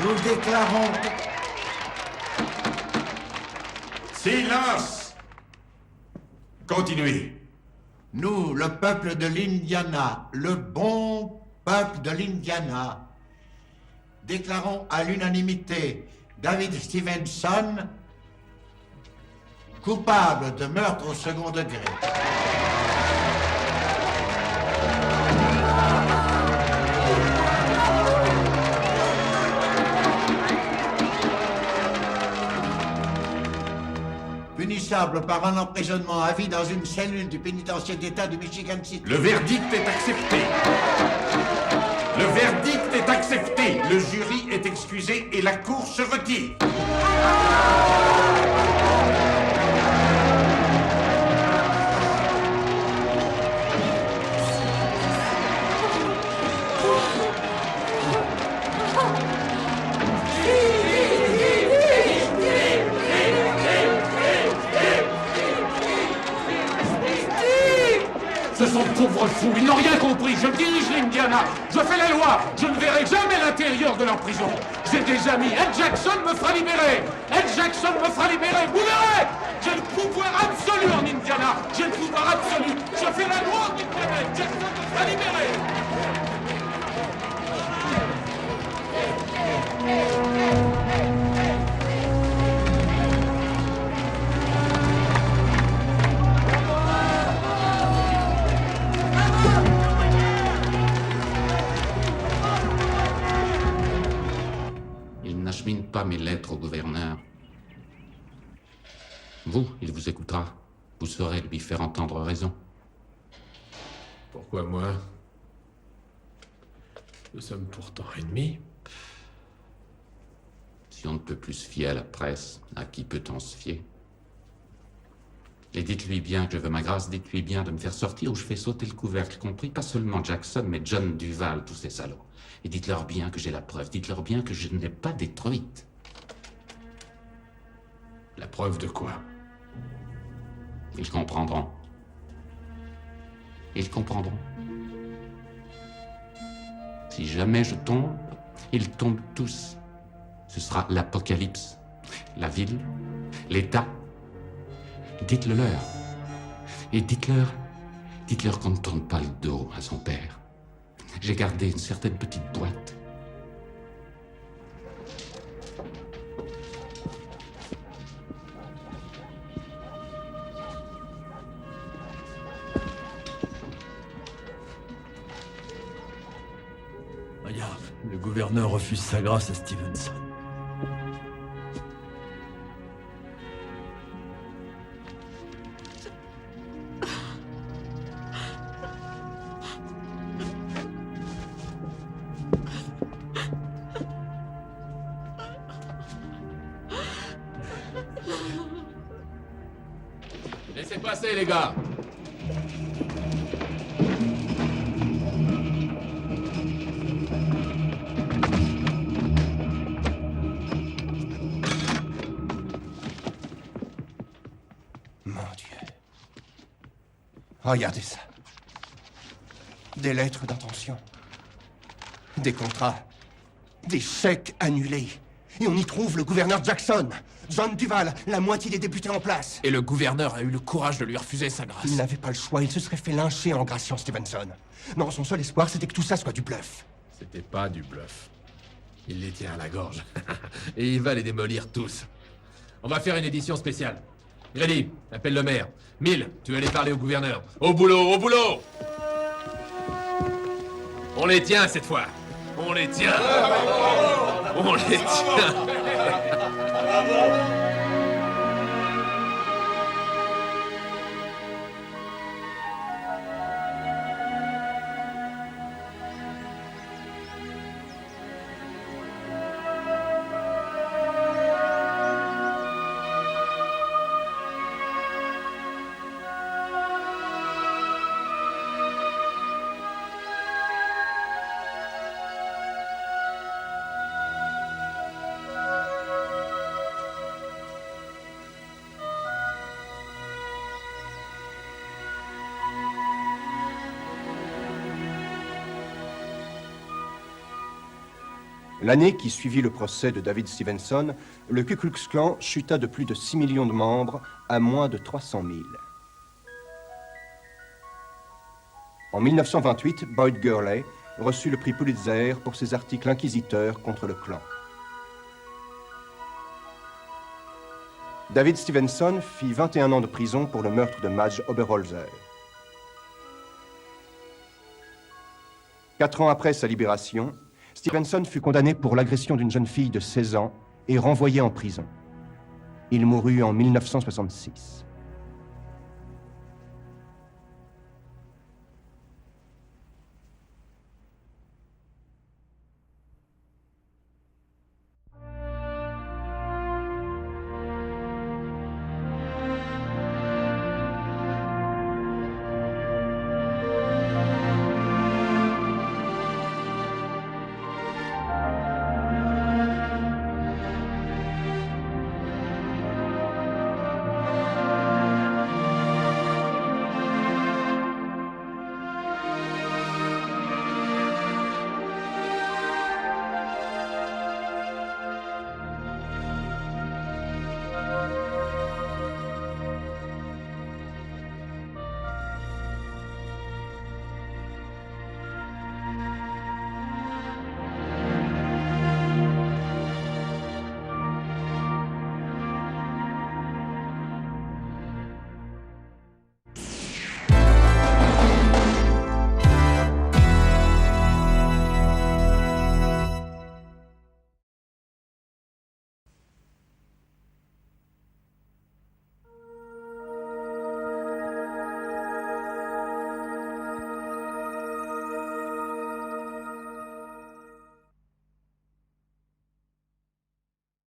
Nous déclarons... Silence! Continuez. Nous, le peuple de l'Indiana, le bon peuple de l'Indiana, déclarons à l'unanimité David Stevenson coupable de meurtre au second degré. Punissable par un emprisonnement à vie dans une cellule du pénitencier d'État du Michigan City. Le verdict est accepté. Le verdict est accepté. Le jury est excusé et la cour se retire. Ce sont de pauvres fous, ils n'ont rien compris. Je dirige l'Indiana, je fais la loi, je ne verrai jamais l'intérieur de leur prison. J'ai des amis, Ed Jackson me fera libérer. Ed Jackson me fera libérer, vous verrez. J'ai le pouvoir absolu en Indiana, j'ai le pouvoir absolu. Je fais la loi en Indiana, Ed Jackson me fera libérer. Il n'achemine pas mes lettres au gouverneur. Vous, il vous écoutera. Vous saurez lui faire entendre raison. Pourquoi moi? Nous sommes pourtant ennemis. Si on ne peut plus se fier à la presse, à qui peut-on se fier? Et dites-lui bien que je veux ma grâce, dites-lui bien de me faire sortir ou je fais sauter le couvercle, compris pas seulement Jackson, mais John Duval, tous ces salauds. Et dites-leur bien que j'ai la preuve, dites-leur bien que je ne l'ai pas détruite. La preuve de quoi? Ils comprendront. Ils comprendront. Si jamais je tombe, ils tombent tous. Ce sera l'apocalypse. La ville, l'État. Dites-le leur. Et dites-leur qu'on ne tourne pas le dos à son père. J'ai gardé une certaine petite boîte. Regarde, le gouverneur refuse sa grâce à Stevenson. Laissez passer, les gars. Mon Dieu. Regardez ça. Des lettres d'intention. Des contrats. Des chèques annulés. Et on y trouve le gouverneur Jackson. John Duval, la moitié des députés en place. Et le gouverneur a eu le courage de lui refuser sa grâce. Il n'avait pas le choix, il se serait fait lyncher en graciant Stevenson. Non, son seul espoir, c'était que tout ça soit du bluff. C'était pas du bluff. Il les tient à la gorge. Et il va les démolir tous. On va faire une édition spéciale. Grady, appelle le maire. Mill, tu vas aller parler au gouverneur. Au boulot, au boulot! On les tient cette fois. On les tient. On les tient. L'année qui suivit le procès de David Stevenson, le Ku Klux Klan chuta de plus de 6 millions de membres à moins de 300 000. En 1928, Boyd Gurley reçut le prix Pulitzer pour ses articles inquisiteurs contre le Klan. David Stevenson fit 21 ans de prison pour le meurtre de Madge Oberholzer. 4 ans après sa libération, Stevenson fut condamné pour l'agression d'une jeune fille de 16 ans et renvoyé en prison. Il mourut en 1966.